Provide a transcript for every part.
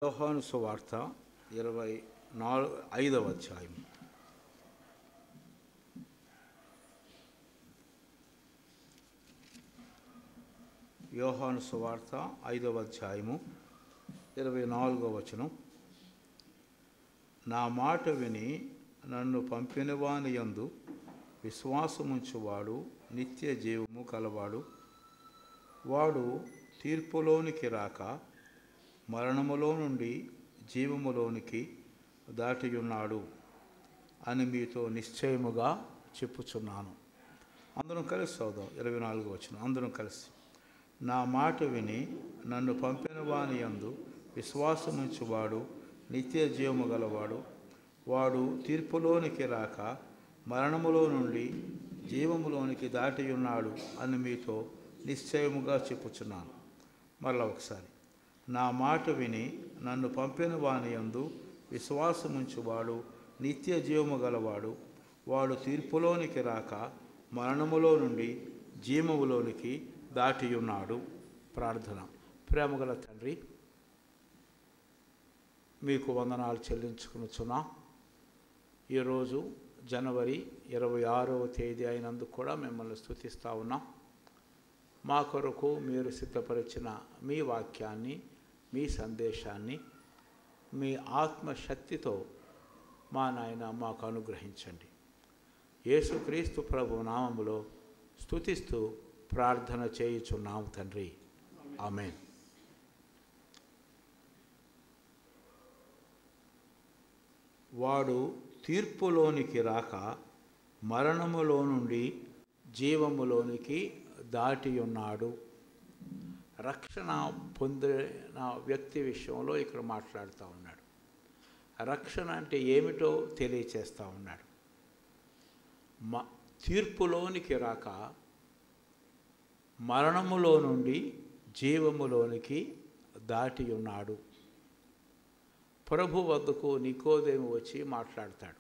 యోహాను సువార్త 25వ అధ్యాయం. యోహాను సువార్త 5వ అధ్యాయము 24వ వచనం. నా మాట విని నన్ను పంపినవాని యందు విశ్వాసముంచువాడు నిత్య జీవము కలవాడు. వాడు తీర్పులోనికి రాక మరణములో నుండి జీవములోనికి దాటియున్నాడు అని మీతో నిశ్చయముగా చెప్పుచున్నాను. అందరం కలిసి చదువుదాం. 24వ వచనం అందరం కలిసి. నా మాట విని నన్ను పంపిన వాని యందు విశ్వాసముంచువాడు నిత్య జీవము గలవాడు. వాడు తీర్పులోనికి రాక మరణములో నుండి జీవములోనికి దాటియున్నాడు అని మీతో నిశ్చయముగా చెప్పుచున్నాను. మరలా ఒకసారి. నా మాట విని నన్ను పంపిన వాని యందు విశ్వాసముంచువాడు నిత్య జీవము గలవాడు. వాడు తీర్పులోనికి రాక మరణములో నుండి జీవములోనికి దాటియున్నాడు. ప్రార్థన. ప్రేమగల తండ్రి, మీకు వందనాలు చెల్లించుకునుచున్నా. ఈరోజు జనవరి 26వ తేదీ అయినందుకు కూడా మిమ్మల్ని స్తుతిస్తూ ఉన్నాం. మా కొరకు మీరు సిద్ధపరిచిన మీ వాక్యాన్ని, మీ సందేశాన్ని మీ ఆత్మశక్తితో మా నాయన మాకు అనుగ్రహించండి. యేసుక్రీస్తు ప్రభు నామములో స్తుతిస్తూ ప్రార్థన చేయుచున్నాము తండ్రి. ఆమేన్. వాడు తీర్పులోనికి రాక మరణములో నుండి జీవములోనికి దాటి ఉన్నాడు. రక్షణ పొందిన వ్యక్తి విషయంలో ఇక్కడ మాట్లాడుతూ ఉన్నాడు. రక్షణ అంటే ఏమిటో తెలియచేస్తూ ఉన్నాడు. తీర్పులోనికి రాక మరణములో నుండి జీవములోనికి దాటి ఉన్నాడు. ప్రభు వద్దకు నికోదేము వచ్చి మాట్లాడతాడు.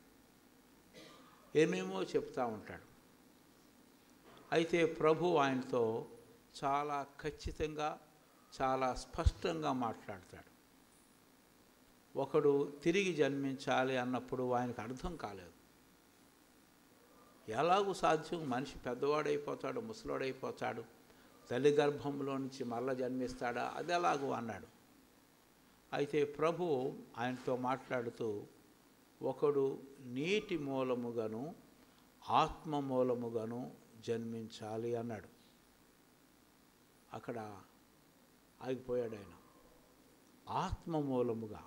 ఏమేమో చెప్తూ ఉంటాడు. అయితే ప్రభు ఆయనతో చాలా ఖచ్చితంగా, చాలా స్పష్టంగా మాట్లాడతాడు. ఒకడు తిరిగి జన్మించాలి అన్నప్పుడు ఆయనకు అర్థం కాలేదు. ఎలాగూ సాధ్యం? మనిషి పెద్దవాడైపోతాడు, ముసలోడైపోతాడు, తల్లి గర్భంలో నుంచి మళ్ళా జన్మిస్తాడా? అది ఎలాగూ అన్నాడు. అయితే ప్రభు ఆయనతో మాట్లాడుతూ ఒకడు నీటి మూలముగాను ఆత్మ మూలముగాను జన్మించాలి అన్నాడు. అక్కడ ఆగిపోయాడు ఆయన. ఆత్మ మూలముగా.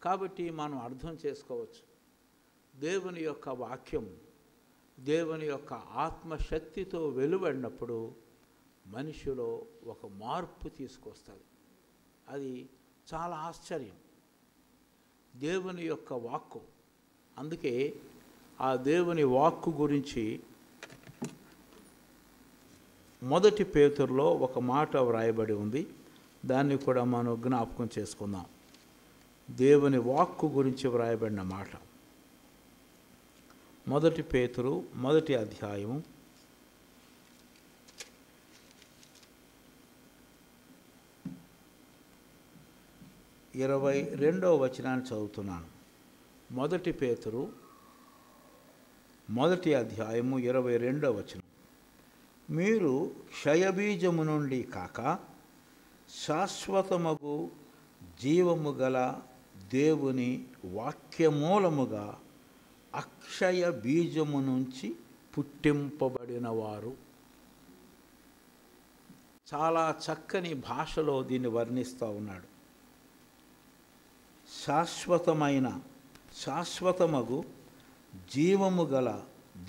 కాబట్టి మనం అర్థం చేసుకోవచ్చు, దేవుని యొక్క వాక్యం దేవుని యొక్క ఆత్మశక్తితో వెలువడినప్పుడు మనిషిలో ఒక మార్పు తీసుకొస్తుంది. అది చాలా ఆశ్చర్యం. దేవుని యొక్క వాక్కు. అందుకే ఆ దేవుని వాక్కు గురించి మొదటి పేతురులో ఒక మాట వ్రాయబడి ఉంది. దాన్ని కూడా మనం జ్ఞాపకం చేసుకుందాం. దేవుని వాక్కు గురించి వ్రాయబడిన మాట. మొదటి పేతురు 1వ అధ్యాయము 22వ వచనాన్ని చదువుతున్నాను. మొదటి పేతురు 1వ అధ్యాయము 22వ వచనం. మీరు క్షయబీజము నుండి కాక శాశ్వతమగు జీవము గల దేవుని వాక్యమూలముగా అక్షయ బీజము నుంచి పుట్టింపబడినవారు. చాలా చక్కని భాషలో దీన్ని వర్ణిస్తూ ఉన్నాడు. శాశ్వతమగు జీవము గల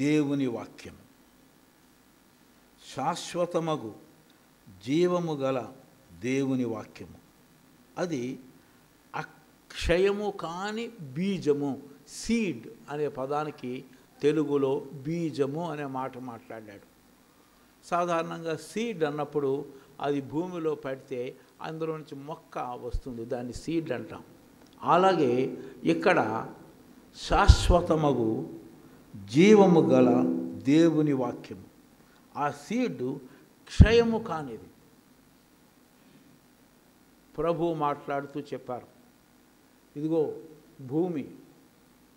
దేవుని వాక్యం. శాశ్వతమగు జీవము గల దేవుని వాక్యము. అది అక్షయము కాని బీజము. సీడ్ అనే పదానికి తెలుగులో బీజము అనే మాట మాట్లాడాడు. సాధారణంగా సీడ్ అన్నప్పుడు అది భూమిలో పడితే అందులో నుంచి మొక్క వస్తుంది, దాన్ని సీడ్ అంటాం. అలాగే ఇక్కడ శాశ్వతమగు జీవము గల దేవుని వాక్యము. ఆ సీడ్ క్షయము కానిది. ప్రభు మాట్లాడుతూ చెప్పారు, ఇదిగో భూమి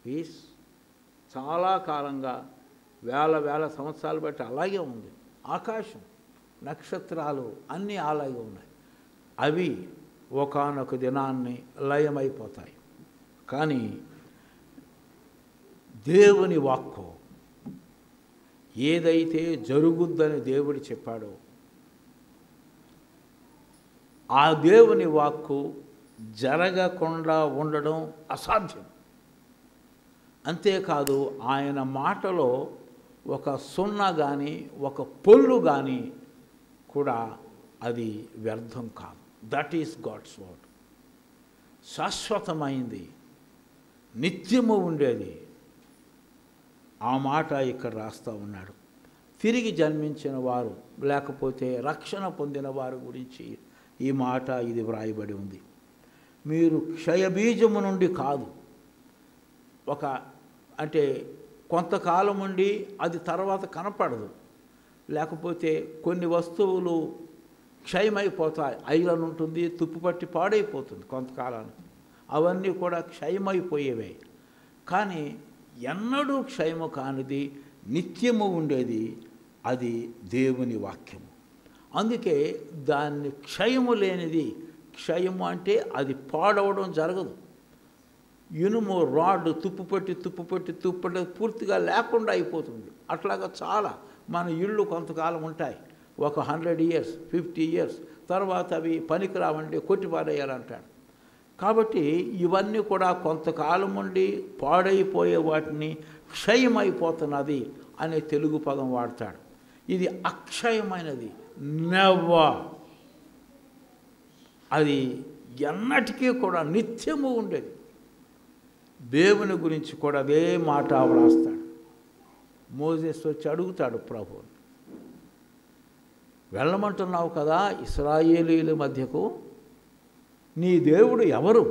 పీస్ చాలా కాలంగా వేల వేల సంవత్సరాలు బట్టి అలాగే ఉంది. ఆకాశం, నక్షత్రాలు అన్నీ అలాగే ఉన్నాయి. అవి ఒకానొక దినాన్ని లయమైపోతాయి. కానీ దేవుని వాక్కు ఏదైతే జరుగుద్దని దేవుడు చెప్పాడో ఆ దేవుని వాక్కు జరగకుండా ఉండడం అసాధ్యం. అంతేకాదు ఆయన మాటలో ఒక సున్నా కానీ ఒక పొల్లు కానీ కూడా అది వ్యర్థం కాదు. That is God's word. శాశ్వతమైంది, నిత్యము ఉండేది. ఆ మాట ఇక్కడ రాస్తూ ఉన్నాడు. తిరిగి జన్మించిన వారు లేకపోతే రక్షణ పొందిన వారి గురించి ఈ మాట ఇది వ్రాయబడి ఉంది. మీరు క్షయబీజము నుండి కాదు, అంటే కొంతకాలం ఉండి అది తర్వాత కనపడదు. లేకపోతే కొన్ని వస్తువులు క్షయమైపోతాయి. ఐరన్ ఉంటుంది, తుప్పు పట్టి పాడైపోతుంది కొంతకాలానికి. అవన్నీ కూడా క్షయమైపోయేవే. కానీ ఎన్నడూ క్షయము కానిది, నిత్యము ఉండేది అది దేవుని వాక్యము. అందుకే దాన్ని క్షయము లేనిది, క్షయము అంటే అది పాడవడం జరగదు. ఇనుము రాడ్ తుప్పుపట్టి పూర్తిగా లేకుండా అయిపోతుంది. అట్లాగా చాలా మన ఇళ్ళు కొంతకాలం ఉంటాయి, ఒక 100 years 50 years తర్వాత అవి పనికిరావండి, కొట్టిపారేయాలంటాడు. కాబట్టి ఇవన్నీ కూడా కొంతకాలం ఉండి పాడైపోయే వాటిని క్షయమైపోతున్నది అనే తెలుగు పదం వాడతాడు. ఇది అక్షయమైనది, నెవర్. అది ఎన్నటికీ కూడా నిత్యము ఉండేది. దేవుని గురించి కూడా అదే మాట వ్రాస్తాడు. మోసెస్ వచ్చి అడుగుతాడు ప్రభువుని, వెళ్ళమంటున్నావు కదా ఇశ్రాయేలీల మధ్యకు, నీ దేవుడు ఎవరు,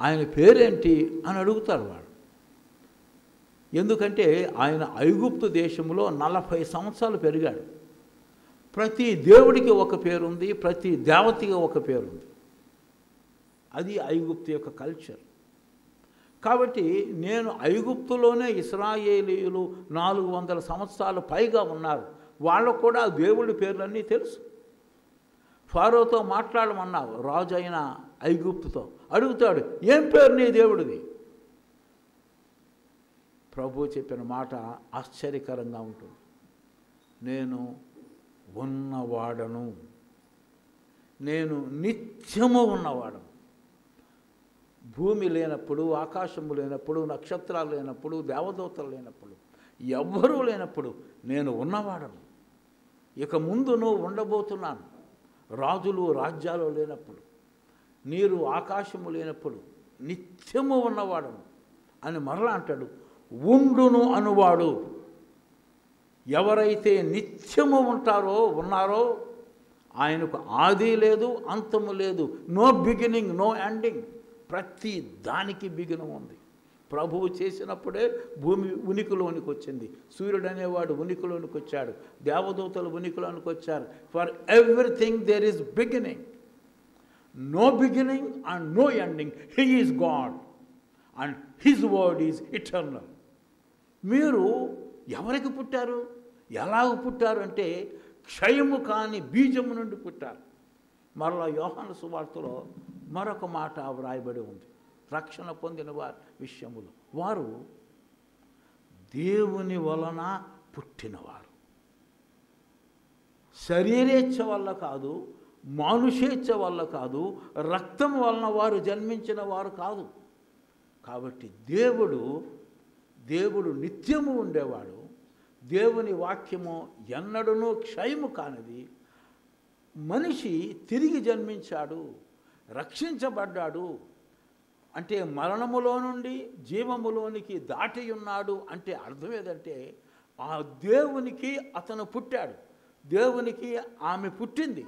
ఆయన పేరేంటి అని అడుగుతారు వాడు. ఎందుకంటే ఆయన ఐగుప్తు దేశంలో 40 సంవత్సరాలు పెరిగాడు. ప్రతి దేవుడికి ఒక పేరుంది, ప్రతి దేవతకి ఒక పేరుంది. అది ఐగుప్తు యొక్క కల్చర్. కాబట్టి నేను ఐగుప్తులోనే ఇశ్రాయేలీయులు 400 సంవత్సరాలు పైగా ఉన్నారు, వాళ్ళకు కూడా దేవుడి పేర్లన్నీ తెలుసు. ఫారోతో మాట్లాడమన్నావు, రాజు అయిన ఐగుప్తుతో అడుగుతాడు, ఏం పేరు నీ దేవుడిది? ప్రభు చెప్పిన మాట ఆశ్చర్యకరంగా ఉంటుంది. నేను ఉన్నవాడను, నేను నిత్యము ఉన్నవాడను. భూమి లేనప్పుడు, ఆకాశము లేనప్పుడు, నక్షత్రాలు లేనప్పుడు, దేవదూతలు లేనప్పుడు, ఎవ్వరూ లేనప్పుడు నేను ఉన్నవాడను. ఇక ముందును ఉండబోతున్నాను. రాజులు రాజ్యాలు లేనప్పుడు, నీరు ఆకాశము లేనప్పుడు నిత్యము ఉన్నవాడను అని మరలా అంటాడు. ఉండును అనువాడు, ఎవరైతే నిత్యము ఉన్నారో ఆయనకు ఆది లేదు, అంతము లేదు. No beginning, no ending. ప్రతి దానికి బిగినం ఉంది. ప్రభువు చేసినప్పుడే భూమి ఉనికిలోనికి వచ్చింది. సూర్యుడు అనేవాడు ఉనికిలోనికి వచ్చాడు, దేవదూతలు ఉనికిలోనికి వచ్చారు. For everything there is beginning. No beginning and no ending. He is God and his word is eternal. మీరు ఎవరికి పుట్టారు, ఎలాగ పుట్టారు అంటే క్షయము కాని బీజము నుండి పుట్టారు. మరలా యోహాను సువార్తలో మరొక మాట వ్రాయబడి ఉంది. రక్షణ పొందిన వారి విషయములో వారు దేవుని వలన పుట్టినవారు. శరీరేచ్ఛ వల్ల కాదు, మానుషేచ్ఛ వల్ల కాదు, రక్తం వలన వారు జన్మించిన వారు కాదు. కాబట్టి దేవుడు నిత్యము ఉండేవాడు. దేవుని వాక్యము ఎన్నడూనూ క్షయము కానిది. మనిషి తిరిగి జన్మించాడు, రక్షించబడ్డాడు అంటే మరణములో నుండి జీవములోనికి దాటి ఉన్నాడు అంటే అర్థం ఏదంటే ఆ దేవునికి అతను పుట్టాడు, దేవునికి ఆమె పుట్టింది,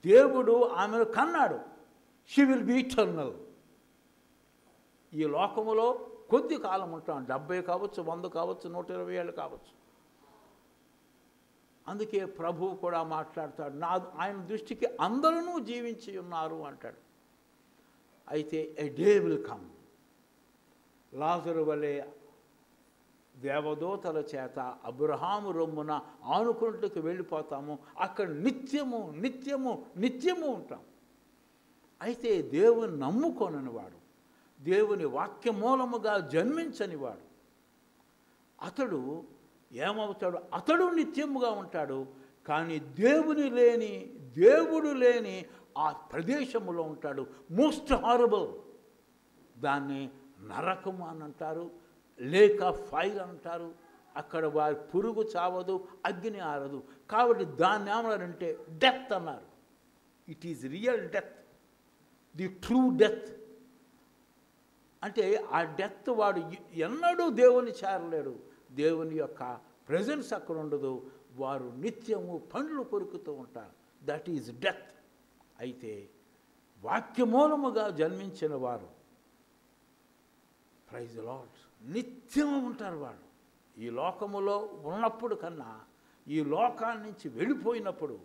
దేవుడు ఆమెను కన్నాడు. She will be eternal. ఈ లోకములో కొద్ది కాలం ఉంటాం, 70 కావచ్చు, 100 కావచ్చు, 120 ఏళ్ళు కావచ్చు. అందుకే ప్రభువు కూడా మాట్లాడతాడు, ఆయన దృష్టికి అందరూ జీవించి ఉన్నారు అంటాడు. అయితే ఎ డే విల్ కమ్, లాజరు వలె దేవదూతల చేత అబ్రహాము రొమ్మున ఆనుకుంటుకు వెళ్ళిపోతాము, అక్కడ నిత్యము నిత్యము నిత్యము ఉంటాం. అయితే దేవుని నమ్ముకోనని వాడు, దేవుని వాక్య మూలముగా జన్మించని వాడు, అతడు ఏమవుతాడు? అతడు నిత్యముగా ఉంటాడు. కానీ దేవుడు లేని ఆ ప్రదేశములో ఉంటాడు. మోస్ట్ హారబుల్, దాన్ని నరకము అని అంటారు, లేక ఫైర్ అంటారు. అక్కడ వారి పురుగు చావదు, అగ్ని ఆరదు. కాబట్టి దాన్ని ఏమన్నారంటే డెత్ అన్నారు. It is real death, the true death. అంటే ఆ డెత్ వాడు ఎన్నడూ దేవుని చేరలేడు, దేవుని యొక్క ప్రెజెన్స్ అక్కడ ఉండదు, వారు నిత్యము పండ్లు కొరుకుతూ ఉంటారు. That is death. అయితే వాక్యమూలముగా జన్మించిన వారు, ప్రైజ్ ది లార్డ్, నిత్యము ఉంటారు. వాళ్ళు ఈ లోకములో ఉన్నప్పుడు కన్నా ఈ లోకాల నుంచి వెళ్ళిపోయినప్పుడు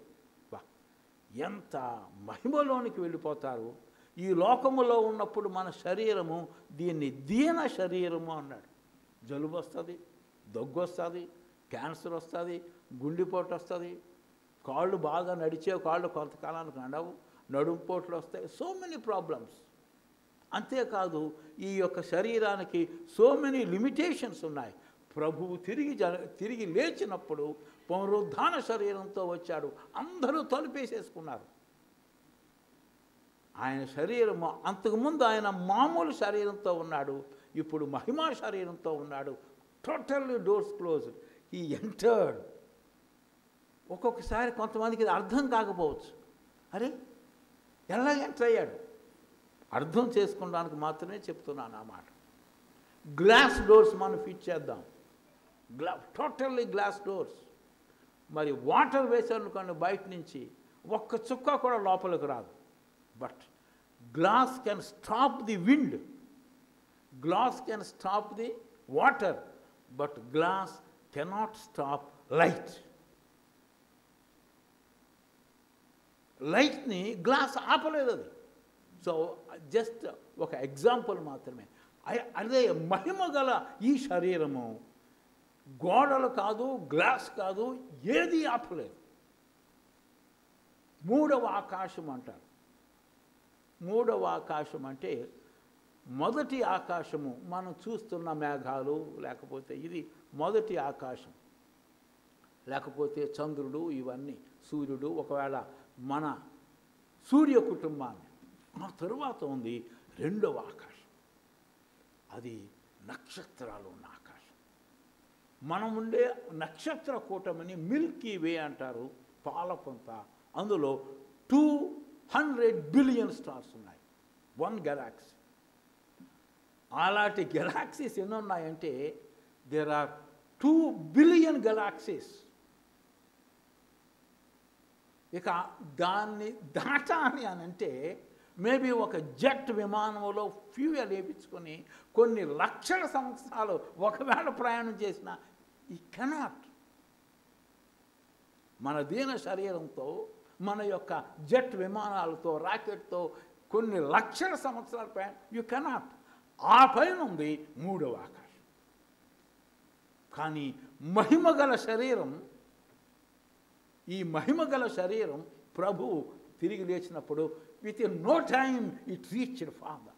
ఎంత మహిమలోనికి వెళ్ళిపోతారు. ఈ లోకములో ఉన్నప్పుడు మన శరీరము దీన్ని దీన శరీరము అన్నాడు. జలుబు వస్తుంది, దగ్గు వస్తుంది, క్యాన్సర్ వస్తుంది, గుండెపోటు వస్తుంది, కాళ్ళు బాగా నడిచే కాళ్ళు కొంతకాలానికి నడవు, నడుంపోట్లు వస్తాయి, సో మెనీ ప్రాబ్లమ్స్. అంతేకాదు ఈ యొక్క శరీరానికి సో మెనీ లిమిటేషన్స్ ఉన్నాయి. ప్రభువు తిరిగి లేచినప్పుడు పునరుద్ధాన శరీరంతో వచ్చాడు. అందరూ తలుపేసేసుకున్నారు. ఆయన శరీరము, అంతకుముందు ఆయన మామూలు శరీరంతో ఉన్నాడు, ఇప్పుడు మహిమా శరీరంతో ఉన్నాడు. Totally doors closed. He entered. ఒక్కొక్కసారి కొంతమందికి ఇది అర్థం కాకపోవచ్చు. అరే ఎలా ఎంటర్ అయ్యాడు? అర్థం చేసుకోవడానికి మాత్రమే చెప్తున్నాను ఆ మాట. గ్లాస్ డోర్స్ మనం ఫిట్ చేద్దాం, టోటల్లీ గ్లాస్ డోర్స్. మరి వాటర్ వేసారనుకోండి బయట నుంచి, ఒక్క చుక్క కూడా లోపలికి రాదు. But glass can stop the wind, glass can stop the water, but glass cannot stop light. లైట్ని గ్లాస్ ఆపలేదు అది. సో జస్ట్ ఒక ఎగ్జాంపుల్ మాత్రమే. అదే మహిమ గల ఈ శరీరము గోడలు కాదు, గ్లాస్ కాదు, ఏది ఆపలేదు. మూడవ ఆకాశం అంటారు. మూడవ ఆకాశం అంటే మొదటి ఆకాశము మనం చూస్తున్న మేఘాలు, లేకపోతే ఇది మొదటి ఆకాశం, లేకపోతే చంద్రుడు, ఇవన్నీ సూర్యుడు, ఒకవేళ మన సూర్య కుటుంబాన్ని. ఆ తరువాత ఉంది రెండవ ఆకాశం, అది నక్షత్రాలు ఉన్న ఆకాశం. మనం ఉండే నక్షత్ర కూటమిని మిల్కీ వే అంటారు, పాలపుంత. అందులో 200 బిలియన్ స్టార్స్ ఉన్నాయి, 1 గెలాక్సీ. అలాంటి గెలాక్సీస్ ఎన్ని ఉన్నాయంటే దేర్ ఆర్ 2 బిలియన్ గెలాక్సీస్. ఇక దాన్ని దాటాలి అని అంటే మేబీ ఒక జెట్ విమానంలో ఫ్యూయల్ వేయించుకొని కొన్ని లక్షల సంవత్సరాలు ఒకవేళ ప్రయాణం చేసిన ఈ కెనాట్. మన దీన శరీరంతో, మన యొక్క జెట్ విమానాలతో, రాకెట్తో కొన్ని లక్షల సంవత్సరాల ప్రయాణం యు కెనాట్. ఆ పైన ఉంది మూడవ ఆకాశం. కానీ మహిమగల శరీరం, ఈ మహిమగల శరీరం ప్రభువు తిరిగి లేచినప్పుడు within no time it reached father.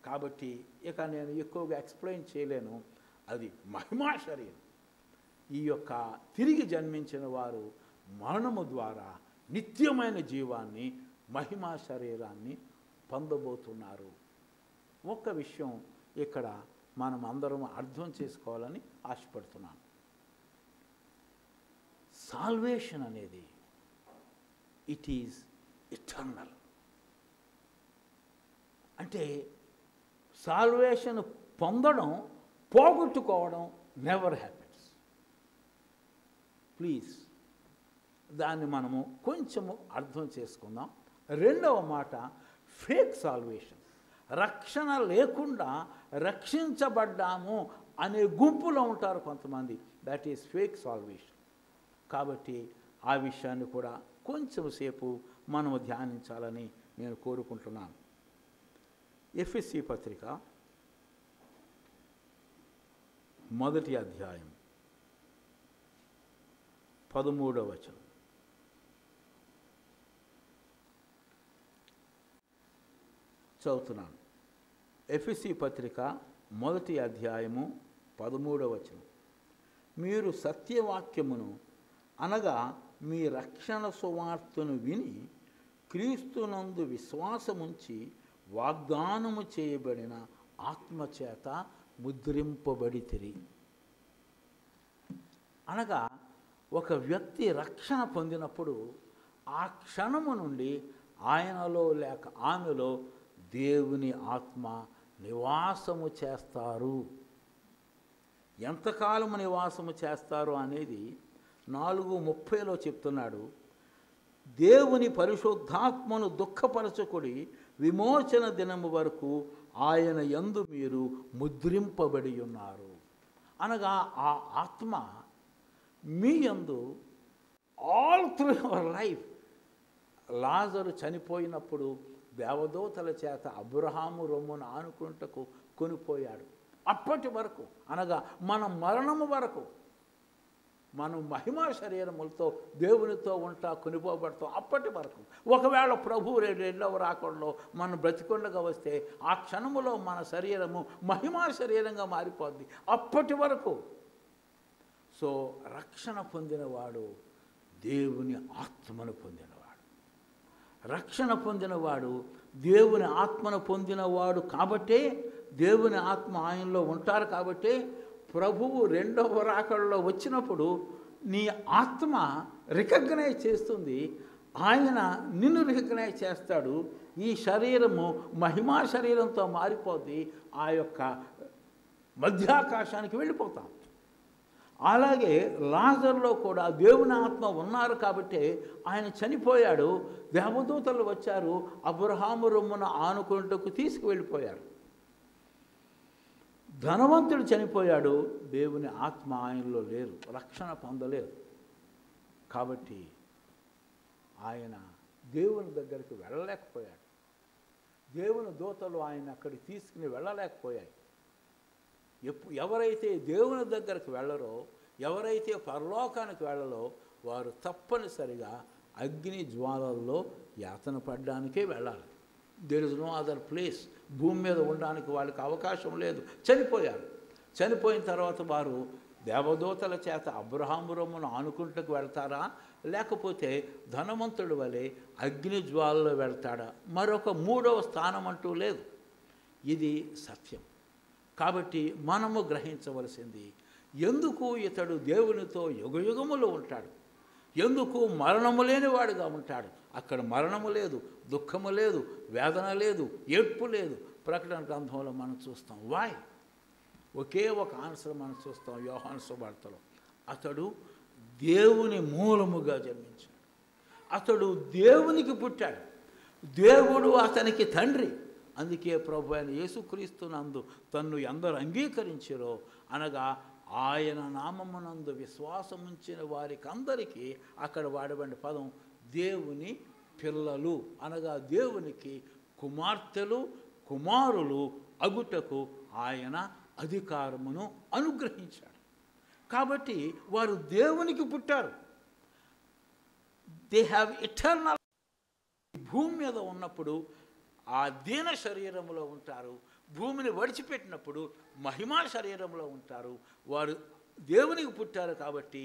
కాబట్టి ఇక నేను ఎక్కువగా ఎక్స్ప్లెయిన్ చేయలేను. అది మహిమా శరీరం. ఈ యొక్క తిరిగి జన్మించిన వారు మరణము ద్వారా నిత్యమైన జీవాన్ని, మహిమా శరీరాన్ని పొందబోతున్నారు. ఒక్క విషయం ఇక్కడ మనం అందరం అర్థం చేసుకోవాలని ఆశపడుతున్నాను. సాల్వేషన్ అనేది ఇట్ ఈజ్ ఇటర్నల్. అంటే సాల్వేషన్ పొందడం, పోగొట్టుకోవడం నెవర్ హ్యాపెన్స్. ప్లీజ్ దాన్ని మనము కొంచెము అర్థం చేసుకుందాం. రెండవ మాట ఫేక్ సాల్వేషన్. రక్షణ లేకుండా రక్షించబడ్డాము అనే గుంపులో ఉంటారు కొంతమంది. That is fake salvation. కాబట్టి ఆ విషయాన్ని కూడా కొంచెం సేపు మనము ధ్యానించాలని నేను కోరుకుంటున్నాను. ఎఫెసీ పత్రిక మొదటి అధ్యాయం 13వ వచనం. చదువుతున్నాను. ఎఫెసీ పత్రిక మొదటి అధ్యాయము 13వ వచనం. మీరు సత్యవాక్యమును అనగా మీ రక్షణ సువార్తను విని క్రీస్తునందు విశ్వాసముంచి వాగ్దానము చేయబడిన ఆత్మచేత ముద్రింపబడితిరి. అనగా ఒక వ్యక్తి రక్షణ పొందినప్పుడు ఆ క్షణము నుండి ఆయనలో లేక ఆమెలో దేవుని ఆత్మ నివాసము చేస్తారు. ఎంతకాలము నివాసము చేస్తారు అనేది 4:30లో చెప్తున్నాడు. దేవుని పరిశుద్ధాత్మను దుఃఖపరచకుడి, విమోచన దినము వరకు ఆయన యందు మీరు ముద్రింపబడి ఉన్నారు. అనగా ఆ ఆత్మ మీ యందు ఆల్ త్రూ యువర్ లైఫ్. లాజరు చనిపోయినప్పుడు దేవదూతల చేత అబ్రహాము రొమ్మును ఆనుకుంటకు కొనిపోయాడు. అప్పటి వరకు అనగా మన మరణము వరకు మనం మహిమా శరీరములతో దేవునితో ఉంటా కొనిపోబడతాం. అప్పటి వరకు ఒకవేళ ప్రభు రెండవ రాకడలో మనం బ్రతికొండగా వస్తే ఆ క్షణములో మన శరీరము మహిమా శరీరంగా మారిపోద్ది. అప్పటి వరకు సో రక్షణ పొందినవాడు దేవుని ఆత్మను పొందినవాడు. రక్షణ పొందినవాడు దేవుని ఆత్మను పొందినవాడు కాబట్టే, దేవుని ఆత్మ ఆయనలో ఉంటారు కాబట్టే ప్రభువు రెండవ రాకడలో వచ్చినప్పుడు నీ ఆత్మ రికగ్నైజ్ చేస్తుంది. ఆయన నిన్ను రికగ్నైజ్ చేస్తాడు. ఈ శరీరము మహిమా శరీరంతో మారిపోద్ది. ఆ యొక్క మధ్యాకాశానికి వెళ్ళిపోతాం. అలాగే లాజరులో కూడా దేవుని ఆత్మ ఉన్నారు కాబట్టి ఆయన చనిపోయాడు. దేవదూతలు వచ్చారు, అబ్రహాము రొమ్మున ఆనుకుంటకు తీసుకువెళ్ళిపోయారు. ధనవంతుడు చనిపోయాడు, దేవుని ఆత్మ ఆయనలో లేరు, రక్షణ పొందలేరు. కాబట్టి ఆయన దేవుని దగ్గరికి వెళ్ళలేకపోయాడు. దేవుని దూతలు ఆయన అక్కడికి తీసుకుని వెళ్ళలేకపోయాయి. ఎవరైతే దేవుని దగ్గరికి వెళ్ళరో, ఎవరైతే పరలోకానికి వెళ్ళరో వారు తప్పనిసరిగా అగ్ని జ్వాలల్లో యాతన పడడానికే వెళ్ళాలి. There is no other place. భూమి మీద ఉండడానికి వాళ్ళకి అవకాశం లేదు. చనిపోయారు. చనిపోయిన తర్వాత వారు దేవదూతల చేత అబ్రహాము రొమ్మును ఆనుకుంటకు వెళ్తారా, లేకపోతే ధనవంతుడి వలె అగ్ని జ్వాలలో వెళ్తాడా? మరొక మూడవ స్థానం అంటూ లేదు. ఇది సత్యం. కాబట్టి మనము గ్రహించవలసింది, ఎందుకు ఇతడు దేవునితో యుగయుగములు ఉంటాడు, ఎందుకు మరణము లేనివాడుగా ఉంటాడు. అక్కడ మరణము లేదు, దుఃఖము లేదు, వేదన లేదు, ఏడ్పు లేదు. ప్రకటన గ్రంథంలో మనం చూస్తాం. వాయ్? ఒకే ఒక ఆన్సర్ మనం చూస్తాం యోహాను సువార్తలో. అతడు దేవుని మూలముగా జన్మించాడు. అతడు దేవునికి పుట్టాడు. దేవుడు అతనికి తండ్రి. అందుకే ప్రభు అయిన యేసుక్రీస్తునందు తన్ను ఎందరు అంగీకరించారో, అనగా ఆయన నామమునందు విశ్వాసముంచిన వారికి అందరికీ అక్కడ వాడబడిన పదం దేవుని పిల్లలు. అనగా దేవునికి కుమార్తెలు కుమారులు అగుటకు ఆయన అధికారమును అనుగ్రహించాడు. కాబట్టి వారు దేవునికి పుట్టారు. They have eternal. భూమి మీద ఉన్నప్పుడు ఆ దీన శరీరంలో ఉంటారు. భూమిని వడిచిపెట్టినప్పుడు మహిమా శరీరంలో ఉంటారు. వారు దేవునికి పుట్టారు కాబట్టి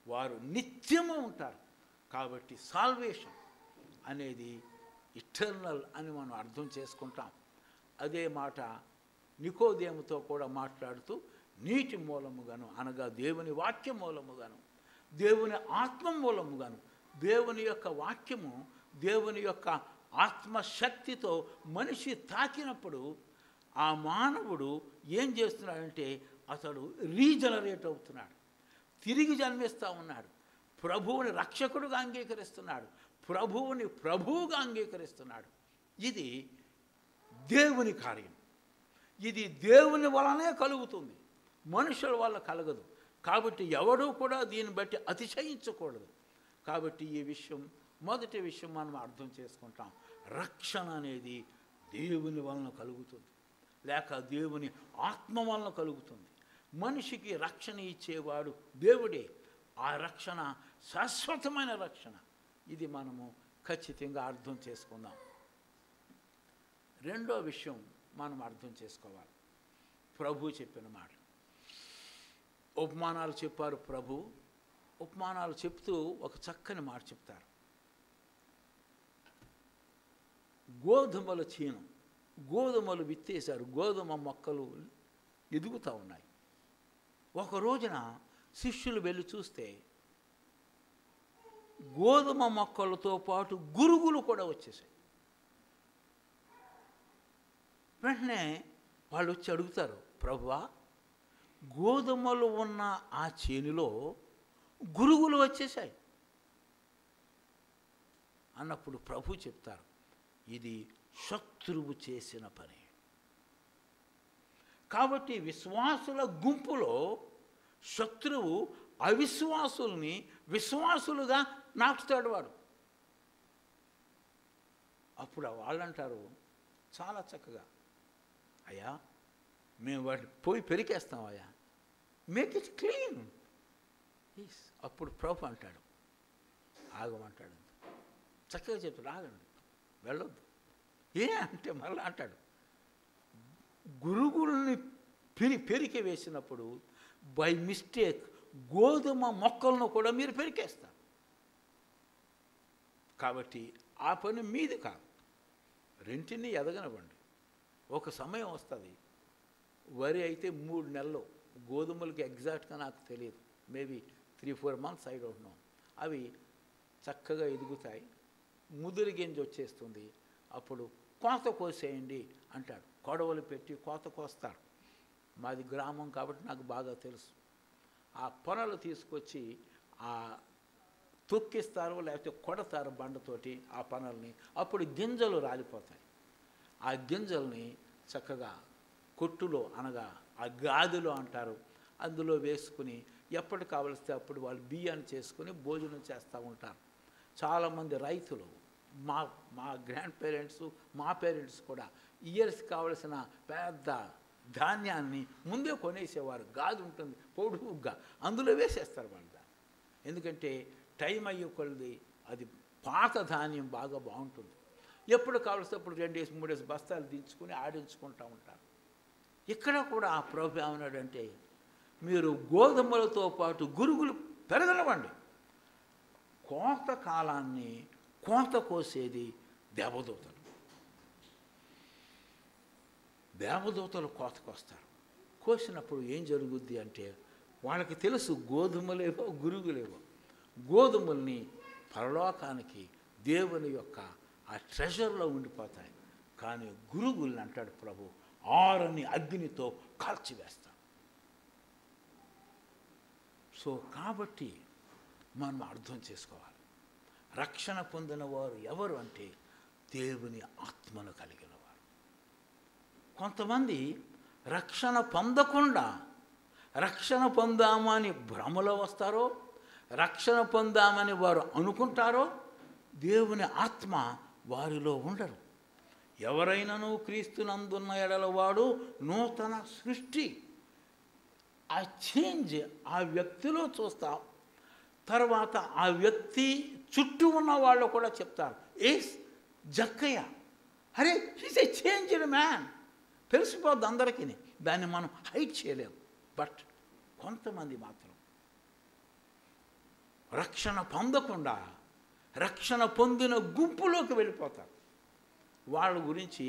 వారు నిత్యము ఉంటారు. కాబట్టి సాల్వేషన్ అనేది ఇటర్నల్ అని మనం అర్థం చేసుకుంటాం. అదే మాట నికోదేముతో కూడా మాట్లాడుతూ నీటి మూలముగాను, అనగా దేవుని వాక్య మూలముగాను, దేవుని ఆత్మ మూలముగాను, దేవుని యొక్క వాక్యము, దేవుని యొక్క ఆత్మశక్తితో మనిషి తాకినప్పుడు ఆ మానవుడు ఏం చేస్తున్నాడంటే అతడు రీజనరేట్ అవుతున్నాడు, తిరిగి జన్మిస్తూ ఉన్నాడు, ప్రభువుని రక్షకుడుగా అంగీకరిస్తున్నాడు, ప్రభువుని ప్రభువుగా అంగీకరిస్తున్నాడు. ఇది దేవుని కార్యం. ఇది దేవుని వలనే కలుగుతుంది, మనుషుల వల్ల కలగదు. కాబట్టి ఎవడూ కూడా దీన్ని బట్టి అతిశయించకూడదు. కాబట్టి ఈ విషయం, మొదటి విషయం మనం అర్థం చేసుకుంటాం. రక్షణ అనేది దేవుని వలన కలుగుతుంది, లేక దేవుని ఆత్మ వలన కలుగుతుంది. మనిషికి రక్షణ ఇచ్చేవాడు దేవుడే. ఆ రక్షణ శాశ్వతమైన రక్షణ. ఇది మనము ఖచ్చితంగా అర్థం చేసుకుందాం. రెండో విషయం మనం అర్థం చేసుకోవాలి. ప్రభు చెప్పిన మాట. ఉపమానాలు చెప్పారు ప్రభు. ఉపమానాలు చెప్తూ ఒక చక్కని మాట చెప్తారు. గోధుమల చీను, గోధుమలు విత్తేశారు, గోధుమ మొక్కలు ఎదుగుతూ ఉన్నాయి. ఒక రోజున శిష్యులు వెళ్ళి చూస్తే గోధుమ మొక్కలతో పాటు గురుగులు కూడా వచ్చేసాయి. వెంటనే వాళ్ళు వచ్చి అడుగుతారు, ప్రభువా, గోధుమలు ఉన్న ఆ చేనులో గురుగులు వచ్చేసాయి అన్నప్పుడు ప్రభు చెప్తారు, ఇది శత్రువు చేసిన పని. కాబట్టి విశ్వాసుల గుంపులో శత్రువు అవిశ్వాసుల్ని విశ్వాసులుగా నాటుతాడు వాడు. అప్పుడు వాళ్ళంటారు చాలా చక్కగా, అయ్యా మేము వాటిని పోయి పెరికేస్తాం అయ్యా, మేక్ ఇట్ క్లీన్. అప్పుడు ప్రభు అంటాడు, ఆగమంటాడు. చక్కగా చెప్తాడు, ఆగండి, వెళ్ళొద్దు. ఏ అంటే మళ్ళీ అంటాడు, గురుగుల్ని పెరికి వేసినప్పుడు బై మిస్టేక్ గోధుమ మొక్కలను కూడా మీరు పెరికేస్తారు. కాబట్టి ఆ పని మీది కాదు, రెంటిని ఎదగనివ్వండి. ఒక సమయం వస్తుంది, వరి అయితే 3 నెలలు, గోధుమలకి ఎగ్జాక్ట్గా నాకు తెలియదు, maybe 3-4 months, I don't know. అవి చక్కగా ఎదుగుతాయి, ముదిరి గింజ వచ్చేస్తుంది. అప్పుడు కోత కోసేయండి అంటాడు. కొడవలు పెట్టి కోత కోస్తారు. మాది గ్రామం కాబట్టి నాకు బాగా తెలుసు. ఆ పొనలు తీసుకొచ్చి ఆ తొక్కిస్తారు, లేకపోతే కొడతారు బండతోటి ఆ పనల్ని. అప్పుడు గింజలు రాలిపోతాయి. ఆ గింజల్ని చక్కగా కొట్టులో, అనగా ఆ గాదిలో అంటారు, అందులో వేసుకుని ఎప్పటి కావలిస్తే అప్పుడు వాళ్ళు బియ్యాన్ని చేసుకుని భోజనం చేస్తూ ఉంటారు. చాలామంది రైతులు, మా గ్రాండ్ పేరెంట్స్, మా పేరెంట్స్ కూడా ఇయర్స్ కావలసిన పెద్ద ధాన్యాన్ని ముందే కొనేసేవారు. గాది ఉంటుంది పొడుగుగా, అందులో వేసేస్తారు వాళ్ళు దాన్ని. ఎందుకంటే టైం అయ్యే కొలది అది పాత ధాన్యం బాగా బాగుంటుంది. ఎప్పుడు కావలిస్తే అప్పుడు 2-3 బస్తాలు దించుకొని ఆడించుకుంటూ ఉంటారు. ఇక్కడ కూడా ఆ ప్రభు ఏమన్నాడంటే, మీరు గోధుమలతో పాటు గురుగులు పెరగనివ్వండి. కోత కాలాన్ని కోత కోసేది దేవదూతలు. దేవదూతలు కోతకొస్తారు. కోసినప్పుడు ఏం జరుగుద్ది అంటే, వాళ్ళకి తెలుసు గోధుమలేవో గురుగులేవో. గోధుమల్ని పరలోకానికి దేవుని యొక్క ఆ ట్రెజర్లో ఉండిపోతాయి. కానీ గురుగుల్ని అంటాడు ప్రభు, ఆరని అగ్నితో కాల్చివేస్తాం. సో కాబట్టి మనం అర్థం చేసుకోవాలి, రక్షణ పొందిన వారు ఎవరు అంటే దేవుని ఆత్మను కలిగిన వారు. కొంతమంది రక్షణ పొందకుండా రక్షణ పొందామని భ్రమలో వస్తారో, రక్షణ పొందామని వారు అనుకుంటారో, దేవుని ఆత్మ వారిలో ఉండరు. ఎవరైనాను క్రీస్తునందున్న ఎడల వాడు నూతన సృష్టి. ఆ చేంజ్ ఆ వ్యక్తిలో చూస్తాం. తర్వాత ఆ వ్యక్తి చుట్టూ ఉన్న వాళ్ళు కూడా చెప్తారు, ఏస్ జక్కయ్య, అరే హీస్ ఏ చేంజ్డ్ మ్యాన్. తెలిసిపోద్ది అందరికీ, దాన్ని మనం హైట్ చేయలేము. బట్ కొంతమంది మాత్రం రక్షణ పొందకుండా రక్షణ పొందిన గుంపులోకి వెళ్ళిపోతారు. వాళ్ళ గురించి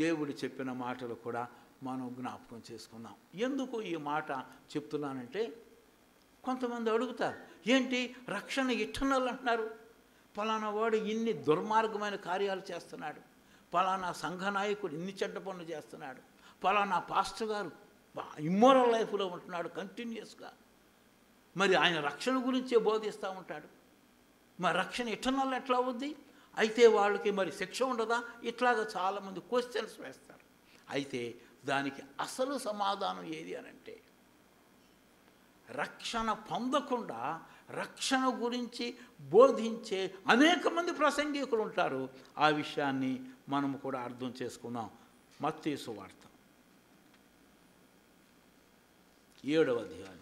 దేవుడు చెప్పిన మాటలు కూడా మనం జ్ఞాపకం చేసుకుందాం. ఎందుకు ఈ మాట చెప్తున్నానంటే, కొంతమంది అడుగుతారు, ఏంటి రక్షణ ఇటర్నల్ అంటున్నారు, పలానా వాడు ఇన్ని దుర్మార్గమైన కార్యాలు చేస్తున్నాడు, పలానా సంఘ నాయకుడు ఇన్ని చెడ్డ పనులు చేస్తున్నాడు, పలానా పాస్టర్ గారు ఇమ్మోరల్ లైఫ్లో ఉంటున్నాడు కంటిన్యూస్గా, మరి ఆయన రక్షణ గురించే బోధిస్తూ ఉంటాడు, మరి రక్షణ ఇటర్నల్ ఎట్లా అవుద్ది, అయితే వాళ్ళకి మరి శిక్ష ఉండదా? ఇట్లాగా చాలామంది క్వశ్చన్స్ వేస్తారు. అయితే దానికి అసలు సమాధానం ఏది అనంటే, రక్షణ పొందకుండా రక్షణ గురించి బోధించే అనేక మంది ప్రసంగికులు ఉంటారు. ఆ విషయాన్ని మనము కూడా అర్థం చేసుకుందాం. మత్తయి సువార్త 7వ అధ్యాయం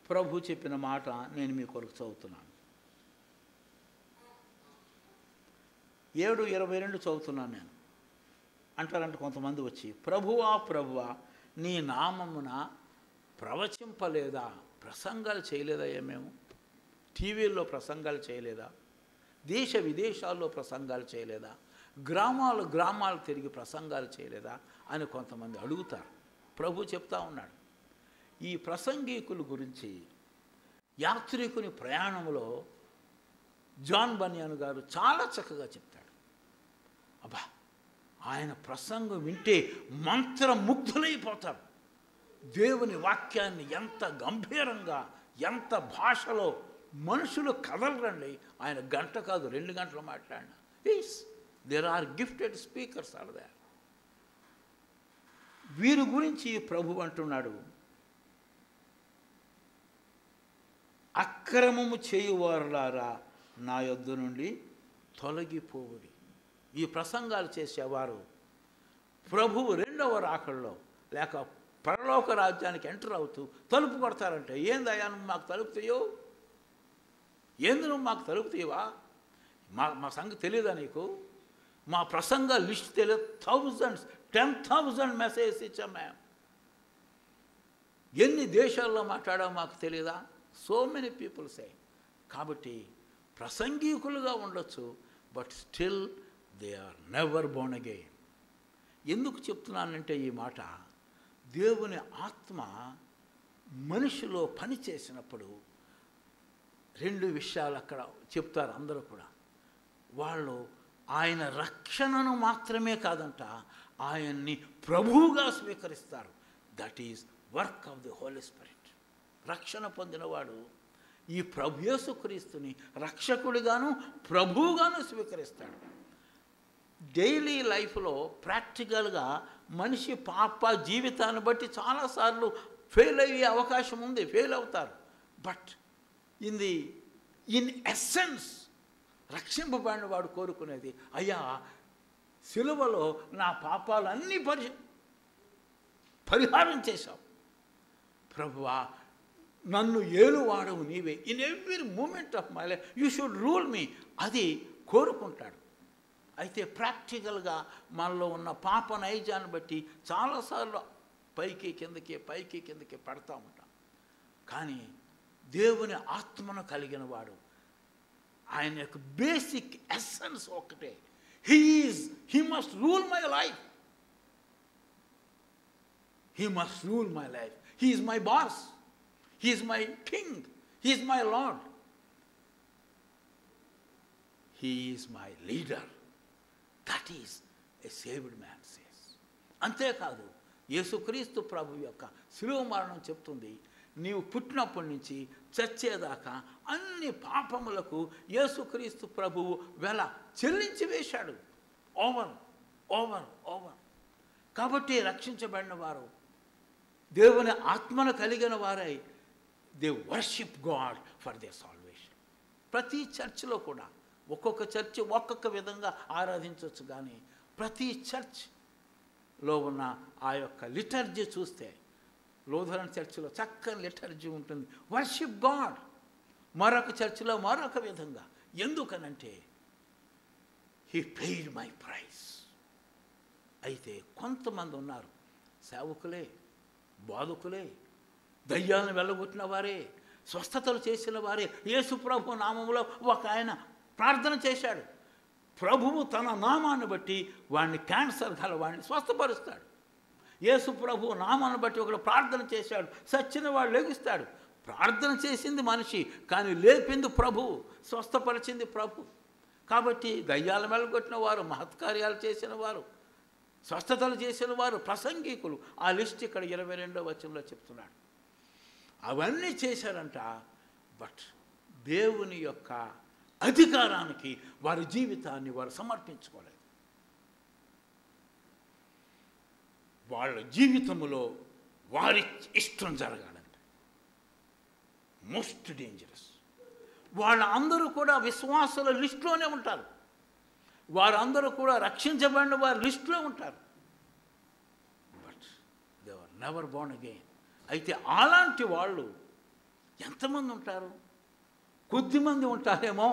ప్రభు చెప్పిన మాట నేను మీ కొరకు చదువుతున్నాను. 7:22 చదువుతున్నాను నేను. అంటారంటే కొంతమంది వచ్చి, ప్రభువా ప్రభువా నీ నామమున ప్రవచింపలేదా, ప్రసంగాలు చేయలేదయ్యా, మేము టీవీల్లో ప్రసంగాలు చేయలేదా, దేశ విదేశాల్లో ప్రసంగాలు చేయలేదా, గ్రామాలు గ్రామాలు తిరిగి ప్రసంగాలు చేయలేదా అని కొంతమంది అడుగుతారు. ప్రభు చెప్తా ఉన్నాడు, ఈ ప్రసంగికుల గురించి యాత్రికుని ప్రయాణంలో జాన్ బనియాన్ గారు చాలా చక్కగా చెప్తాడు. అబ్బా, ఆయన ప్రసంగం వింటే మంత్రముగ్ధులైపోతారు. దేవుని వాక్యాన్ని ఎంత గంభీరంగా, ఎంత భాషలో మనుషులు కదలరండి. ఆయన గంట కాదు 2 గంటలు మాట్లాడిన. There are gifted speakers are there. వీరి గురించి ప్రభు అంటున్నాడు, అక్రమము చేయువారులారా నా యొద్ద నుండి తొలగిపోవుడి. ఈ ప్రసంగాలు చేసేవారు ప్రభువు 2వ రాకడలో లేక పరలోక రాజ్యానికి ఎంటర్ అవుతూ తలుపు కొడతారంటే, ఏందయ్యా నువ్వు మాకు తలుపు తీయవు, ఏంది నువ్వు మాకు తలుపు తీయవా, మా సంగతి తెలియదా నీకు, మా ప్రసంగ లిస్ట్ తెలియదు, 10,000 మెసేజెస్ ఇచ్చాం మేము, ఎన్ని దేశాల్లో మాట్లాడామో మాకు తెలియదా. So many people say. కాబట్టి ప్రసంగికులుగా ఉండొచ్చు, but still they are never born again. ఎందుకు చెప్తున్నానంటే ఈ మాట, దేవుని ఆత్మ మనిషిలో పని చేసినప్పుడు 2 విషయాలు అక్కడ చెప్తారు అందరూ కూడా. వాళ్ళు ఆయన రక్షణను మాత్రమే కాదంట, ఆయన్ని ప్రభువుగా స్వీకరిస్తారు. That is work of the Holy Spirit. రక్షణ పొందినవాడు ఈ ప్రభు యేసుక్రీస్తుని రక్షకుడిగాను ప్రభువుగాను స్వీకరిస్తాడు. డైలీ లైఫ్లో ప్రాక్టికల్గా మనిషి పాప జీవితాన్ని బట్టి చాలాసార్లు ఫెయిల్ అయ్యే అవకాశం ఉంది, ఫెయిల్ అవుతారు. బట్ ఇన్ ఎస్సెన్స్ రక్షింపబడిన వాడు కోరుకునేది, అయ్యా సిలువలో నా పాపాలన్నీ పరిహారం చేశావు ప్రభువా, నన్ను ఏలువాడవు నీవే, in every moment of my life you should rule me, అది కోరుకుంటాడు. అయితే ప్రాక్టికల్గా మనలో ఉన్న పాప నైజాన్ని బట్టి చాలాసార్లు పైకి కిందకి పడతా ఉంటాం. కానీ దేవుని ఆత్మను కలిగిన వాడు, ఆయన యొక్క బేసిక్ ఎస్సెన్స్ ఒకటే, he must rule my life, he must rule my life, he is my boss, he is my king, he is my lord, he is my leader. That is a saved man says. అంతేకాదు, యేసుక్రీస్తు ప్రభు యొక్క శిలువ మరణం చెప్తుంది, నీవు పుట్టినప్పటి నుంచి చచ్చేదాకా అన్ని పాపములకు యేసుక్రీస్తు ప్రభువు వెల చెల్లించి వేశాడు. ఓవర్. కాబట్టి రక్షించబడిన వారు, దేవుని ఆత్మను కలిగిన వారై they worship God for they salvation. ప్రతి చర్చ్లో కూడా ఒక్కొక్క చర్చ్ ఒక్కొక్క విధంగా ఆరాధించవచ్చు, కానీ ప్రతి చర్చ్లో ఉన్న ఆ యొక్క లిటర్జీ చూస్తే, లూథరన్ చర్చిలో చక్కని లిటర్జీ ఉంటుంది, వర్షిప్ గాడ్. మరొక చర్చిలో మరొక విధంగా. ఎందుకనంటే హీ పెయిడ్ మై ప్రైస్. అయితే కొంతమంది ఉన్నారు, సేవకులే, బోధకులే, దయ్యాలను వెళ్ళగొట్టిన వారే, స్వస్థతలు చేసిన వారే. యేసు ప్రభు నామములో ఒక ఆయన ప్రార్థన చేశాడు, ప్రభువు తన నామాన్ని బట్టి వాడిని, క్యాన్సర్ గల వాడిని స్వస్థపరుస్తాడు. యేసు ప్రభు నామాన్ని బట్టి ఒకడు ప్రార్థన చేశాడు, సచ్చిన వాడు లెగుస్తాడు. ప్రార్థన చేసింది మనిషి, కానీ లేపింది ప్రభువు, స్వస్థపరిచింది ప్రభు. కాబట్టి దయ్యాల వెళ్ళగొట్టిన వారు, మహత్కార్యాలు చేసిన వారు, స్వస్థతలు చేసిన వారు, ప్రసంగికులు, ఆ లిస్ట్ ఇక్కడ 22వ వచనంలో చెప్తున్నాడు. అవన్నీ చేశారంట, బట్ దేవుని యొక్క అధికారానికి వారి జీవితాన్ని వారు సమర్పించుకోలేదు. వాళ్ళ జీవితంలో వారి ఇష్టం జరగాలంటే మోస్ట్ డేంజరస్. వాళ్ళందరూ కూడా విశ్వాసుల లిస్టులోనే ఉంటారు, వారందరూ కూడా రక్షించబడిన వారి లిస్టులో ఉంటారు. But they are never born again. అయితే అలాంటి వాళ్ళు ఎంతమంది ఉంటారు? కొద్దిమంది ఉంటారేమో.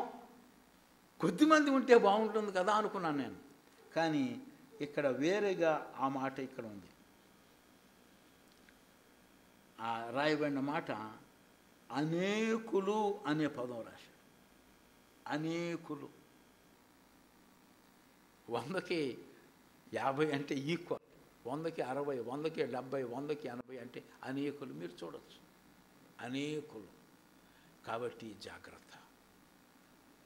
కొద్దిమంది ఉంటే బాగుంటుంది కదా అనుకున్నాను నేను. కానీ ఇక్కడ వేరేగా ఆ మాట ఇక్కడ ఉంది. ఆ రాయబడిన మాట అనేకులు అనే పదం రాశాడు. అనేకులు. 100కి 50 అంటే ఈక్వల్, 100కి 60, 100కి 70, 100కి 80 అంటే అనేకులు. మీరు చూడవచ్చు, అనేకులు. కాబట్టి జాగ్రత్త.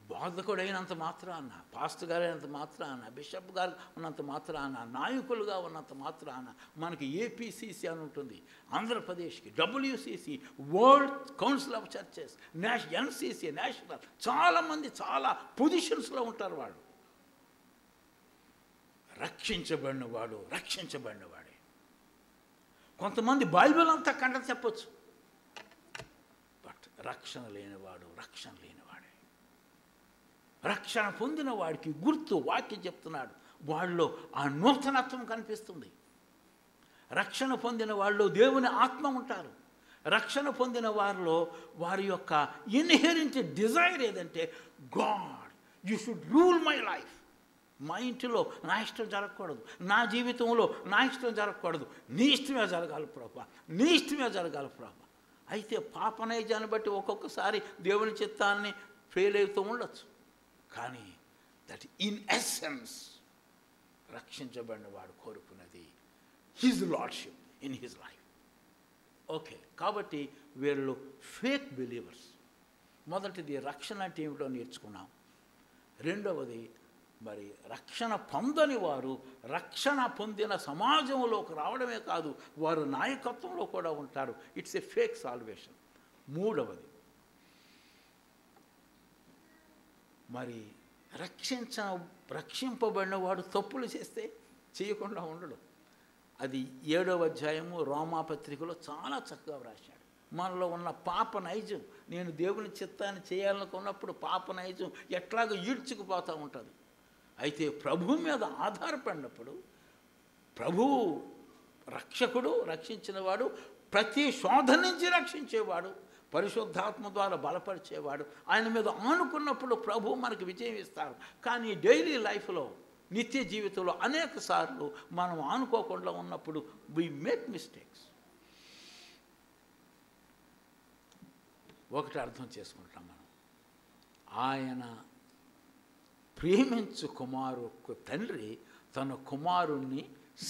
బోధకుడైనంత మాత్రాన, పాస్టర్ గారు అయినంత మాత్రాన, బిషప్ గారు ఉన్నంత మాత్రాన, నాయకులుగా ఉన్నంత మాత్రాన మనకి ఏపీసీసీ అని ఉంటుంది ఆంధ్రప్రదేశ్కి, WCC world council of churches, NCC national, చాలామంది చాలా పొజిషన్స్లో ఉంటారు. వాళ్ళు రక్షించబడినవాడు రక్షించబడినవాడే. కొంతమంది బైబిల్ అంతా కంట చెప్పొచ్చు, బట్ రక్షణ లేనివాడు రక్షణ లేనివాడే. రక్షణ పొందిన వాడికి గుర్తు వాక్యం చెప్తున్నాడు, వాళ్ళలో ఆ నూతనత్వం కనిపిస్తుంది. రక్షణ పొందిన వాళ్ళు దేవుని ఆత్మ ఉంటారు. రక్షణ పొందిన వారిలో వారి యొక్క ఇన్హెరెంట్ డిజైర్ ఏదంటే, God you should rule my life. మా ఇంటిలో నా ఇష్టం జరగకూడదు, నా జీవితంలో నా ఇష్టం జరగకూడదు, నీ ఇష్టమే జరగాలి ప్రభా, నీ ఇష్టమే జరగాలి ప్రభా. అయితే పాపనైజాన్ని బట్టి ఒక్కొక్కసారి దేవుని చిత్తాన్ని ఫెయిల్ అవుతూ ఉండొచ్చు. కానీ దట్ ఇన్ ఎసెన్స్ రక్షించబడిన వాడు కోరుకున్నది his lordship in his life. Okay, కాబట్టి వీళ్ళు ఫేక్ బిలీవర్స్. మొదటిది రక్షణ అంటే ఏమిటో నేర్చుకున్నాం. రెండవది మరి రక్షణ పొందని వారు రక్షణ పొందిన సమాజంలోకి రావడమే కాదు, వారు నాయకత్వంలో కూడా ఉంటారు. It's a fake salvation. మూడవది మరి రక్షింపబడిన వాడు తప్పులు చేస్తే చేయకుండా ఉండడు. అది 7వ అధ్యాయము రోమాపత్రికలో చాలా చక్కగా వ్రాశాడు. మనలో ఉన్న పాప నైజం, నేను దేవుని చిత్తాన్ని చేయాలనుకున్నప్పుడు పాప నైజం ఎట్లాగో ఈడ్చుకుపోతూ ఉంటుంది. అయితే ప్రభు మీద ఆధారపడినప్పుడు, ప్రభువు రక్షకుడు, రక్షించినవాడు, ప్రతి శోధన నుంచి రక్షించేవాడు, పరిశుద్ధాత్మ ద్వారా బలపరిచేవాడు, ఆయన మీద ఆనుకున్నప్పుడు ప్రభు మనకు విజయం ఇస్తారు. కానీ డైలీ లైఫ్లో, నిత్య జీవితంలో అనేక సార్లు మనం ఆనుకోకుండా ఉన్నప్పుడు వీ మేక్ మిస్టేక్స్. ఒకటి అర్థం చేసుకుంటాం మనం, ఆయన ప్రేమించు తండ్రి తన కుమారుణ్ణి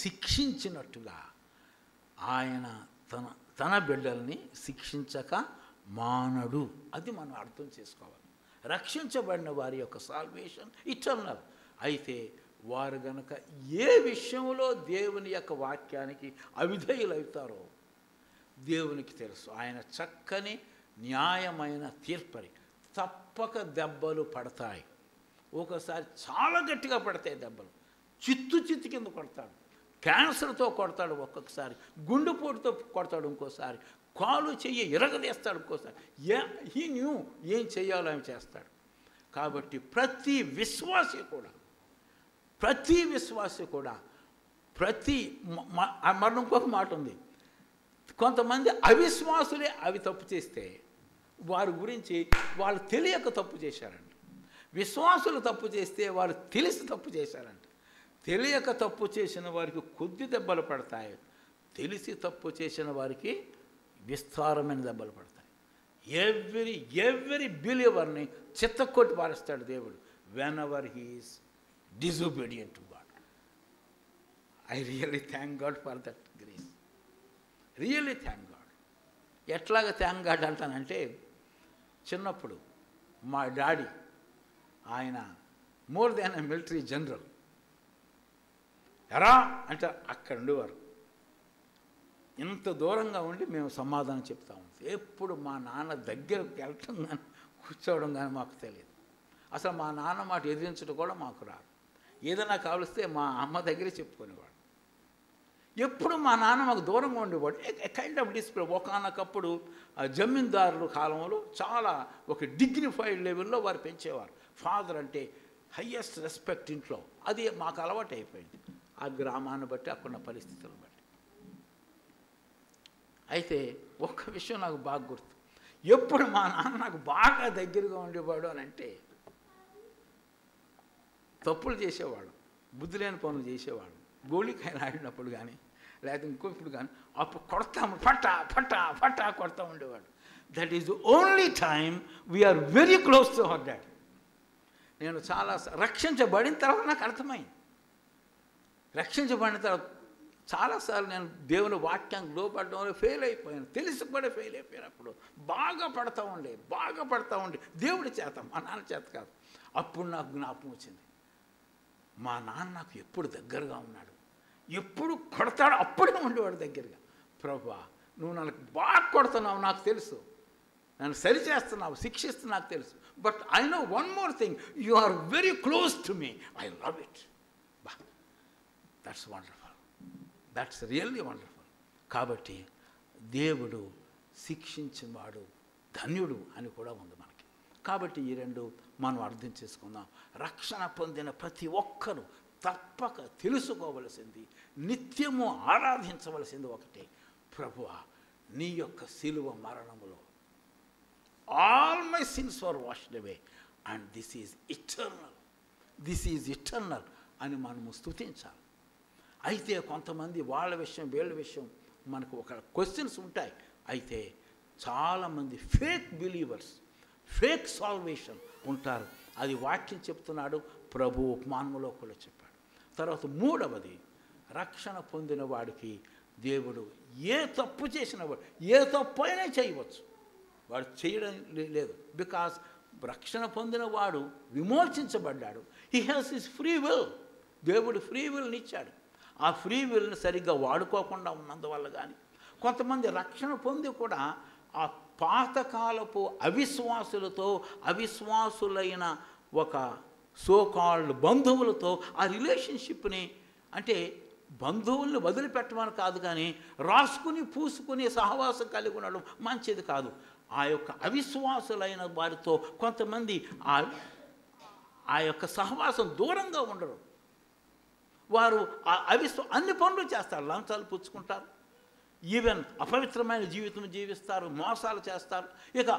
శిక్షించినట్టుగా ఆయన తన బిడ్డల్ని శిక్షించక మానడు. అది మనం అర్థం చేసుకోవాలి. రక్షించబడిన వారి యొక్క సాల్వేషన్ ఇటర్నల్. అయితే వారు గనక ఏ విషయంలో దేవుని యొక్క వాక్యానికి అవిధేయులవుతారో దేవునికి తెలుసు. ఆయన చక్కని న్యాయమైన తీర్పరి. తప్పక దెబ్బలు పడతాయి. ఒకసారి చాలా గట్టిగా పడతాయి దెబ్బలు, చిత్తు కింద కొడతాడు, క్యాన్సర్తో కొడతాడు, ఒక్కొక్కసారి గుండెపోటుతో కొడతాడు, ఇంకోసారి కాలు చెయ్యి ఇరగదీస్తాడు, ఇంకోసారి హీ న్యూ ఏం చేయాలో ఆయన చేస్తాడు. కాబట్టి ప్రతి విశ్వాసి కూడా మరి ఇంకొక మాట ఉంది, కొంతమంది అవిశ్వాసులే అవి తప్పు చేస్తే వారి గురించి వాళ్ళు తెలియక తప్పు చేశారంట. విశ్వాసులు తప్పు చేస్తే వారు తెలిసి తప్పు చేశారంట. తెలియక తప్పు చేసిన వారికి కొద్ది దెబ్బలు పడతాయి, తెలిసి తప్పు చేసిన వారికి విస్తారమైన దెబ్బలు పడతాయి. ఎవ్రీ బిలీవర్ని చిత్తకొట్టి పారేస్తాడు దేవుడు whenever he is disobedient to God. I really thank God for that grace. Really thank God. ఎట్లాగ థ్యాంక్ గాడ్ అంటానంటే, చిన్నప్పుడు మా డాడీ, ఆయన more than a military general, era అంటే అక్కడ ఉండేవారు. ఇంత దూరంగా ఉండి మేము సమాధానం చెప్తా ఉంటాం. ఎప్పుడు మా నాన్న దగ్గరకు వెళ్ళటం కానీ కూర్చోవడం కానీ మాకు తెలియదు. అసలు మా నాన్న మాట ఎదిరించడం కూడా మాకు రాదు. ఏదైనా కావలిస్తే మా అమ్మ దగ్గరే చెప్పుకునేవాడు. ఎప్పుడు మా నాన్న మాకు దూరంగా ఉండేవాడు. Kind of display. ఒకనొకప్పుడు జమీందారుల కాలంలో చాలా ఒక డిగ్నిఫైడ్ లెవెల్లో వారు పెంచేవారు. ఫాదర్ అంటే హయ్యెస్ట్ రెస్పెక్ట్ ఇంట్లో. అది మాకు అలవాటు అయిపోయింది, ఆ గ్రామాన్ని బట్టి అక్కడున్న పరిస్థితులను బట్టి. అయితే ఒక్క విషయం నాకు బాగా గుర్తు. ఎప్పుడు మా నాన్న నాకు బాగా దగ్గరగా ఉండేవాడు అని అంటే, తప్పులు చేసేవాడు, బుద్ధి లేని పనులు చేసేవాడు, గోళికాయలు ఆడినప్పుడు కానీ లేకపోతే ఇంకొప్పుడు కానీ అప్పుడు కొడతాము, ఫటా కొడతా ఉండేవాడు. That is the only time we are very close to our dad. నేను చాలా రక్షించబడిన తర్వాత నాకు అర్థమైంది. రక్షించబడిన తర్వాత చాలాసార్లు నేను దేవుని వాక్యానికి లోపడడంలో ఫెయిల్ అయిపోయాను, తెలిసి కూడా ఫెయిల్ అయిపోయినప్పుడు బాగా పడతా ఉండే దేవుడి చేత, మా నాన్న చేత కాదు. అప్పుడు నాకు జ్ఞాపకం వచ్చింది, మా నాన్న నాకు ఎప్పుడు దగ్గరగా ఉన్నాడు, ఎప్పుడు కొడతాడు అప్పుడే ఉండేవాడు దగ్గరగా. ప్రభువా, నువ్వు నాకు బాగా కొడుతున్నావు, నాకు తెలుసు, నన్ను సరిచేస్తున్నావు, శిక్షిస్తున్నావు, నాకు తెలుసు. But I know one more thing, you are very close to me, I love it. బా, that's wonderful, that's really wonderful. కాబట్టి దేవుడు శిక్షించేవాడు ధన్యుడు అని కూడా ఉంది మనకి. కాబట్టి ఈ రెండు మనం అర్థం చేసుకుందాం. రక్షణ పొందిన ప్రతి ఒక్కరూ తప్పక తెలుసుకోవలసింది, నిత్యము ఆరాధించవలసింది ఒకటే, ప్రభువా, నీ యొక్క శిలువ మరణములో all my sins were washed away and this is eternal అని మనము స్తుతించాలి. అయితే కొంతమంది వాళ్ళ విషయం వీళ్ళ విషయం మనకు ఒక క్వశ్చన్స్ ఉంటాయి. అయితే చాలామంది ఫేక్ బిలీవర్స్, ఫేక్ సాల్వేషన్ ఉంటారు. అది వాక్యం చెప్తున్నాడు, ప్రభు ఉపమానములో కూడా చెప్పాడు. తర్వాత మూడవది, రక్షణ పొందిన వాడికి దేవుడు ఏ తప్పు చేసిన వాడు ఏ తప్పు అయినా చేయవచ్చు, వాడు చేయడం లేదు. బికాస్ రక్షణ పొందిన వాడు విమోచించబడ్డాడు. He has his free will. దేవుడు ఫ్రీ విల్ని ఇచ్చాడు. ఆ ఫ్రీ విల్ని సరిగ్గా వాడుకోకుండా ఉన్నందువల్ల కానీ, కొంతమంది రక్షణ పొంది కూడా ఆ పాతకాలపు అవిశ్వాసులైన ఒక సోకాల్డ్ బంధువులతో ఆ రిలేషన్షిప్ని, అంటే బంధువుల్ని వదిలిపెట్టమని కాదు కానీ రాసుకుని పూసుకుని సహవాసం కలిగి ఉండడం మంచిది కాదు. ఆ యొక్క అవిశ్వాసులైన వారితో కొంతమంది ఆ యొక్క సహవాసం దూరంగా ఉండరు. వారు అన్ని పనులు చేస్తారు, లంచాలు పుచ్చుకుంటారు, ఈవెన్ అపవిత్రమైన జీవితం జీవిస్తారు, మోసాలు చేస్తారు. ఇక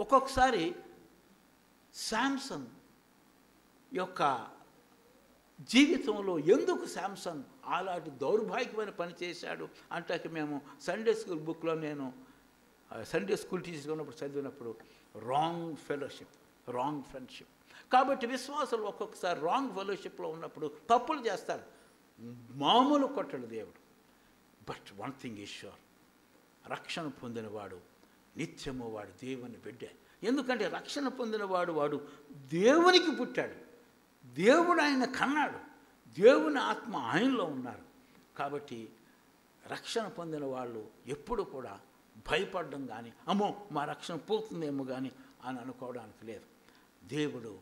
ఒక్కొక్కసారి శాంసన్ యొక్క జీవితంలో ఎందుకు శాంసన్ అలాంటి దౌర్భాగ్యమైన పని చేశాడు అంటే, మేము సండే స్కూల్ బుక్లో నేను సండే స్కూల్ టీచర్గా ఉన్నప్పుడు చదివినప్పుడు రాంగ్ ఫ్రెండ్షిప్. కాబట్టి విశ్వాసులు ఒక్కొక్కసారి రాంగ్ ఫెలోషిప్లో ఉన్నప్పుడు తప్పులు చేస్తారు. మామూలు కొట్టడు దేవుడు. But one thing is sure, రక్షణ పొందినవాడు నిత్యము వాడు దేవుని బిడ్డ. ఎందుకంటే రక్షణ పొందినవాడు దేవునికి పుట్టాడు, దేవుడు ఆయన కన్నాడు, దేవుని ఆత్మ ఆయనలో ఉన్నారు. కాబట్టి రక్షణ పొందిన వాళ్ళు ఎప్పుడు కూడా భయపడడం కానీ, అమ్మో మా రక్షణ పోతుందేమో కానీ అని అనుకోవడానికి లేదు. దేవుడు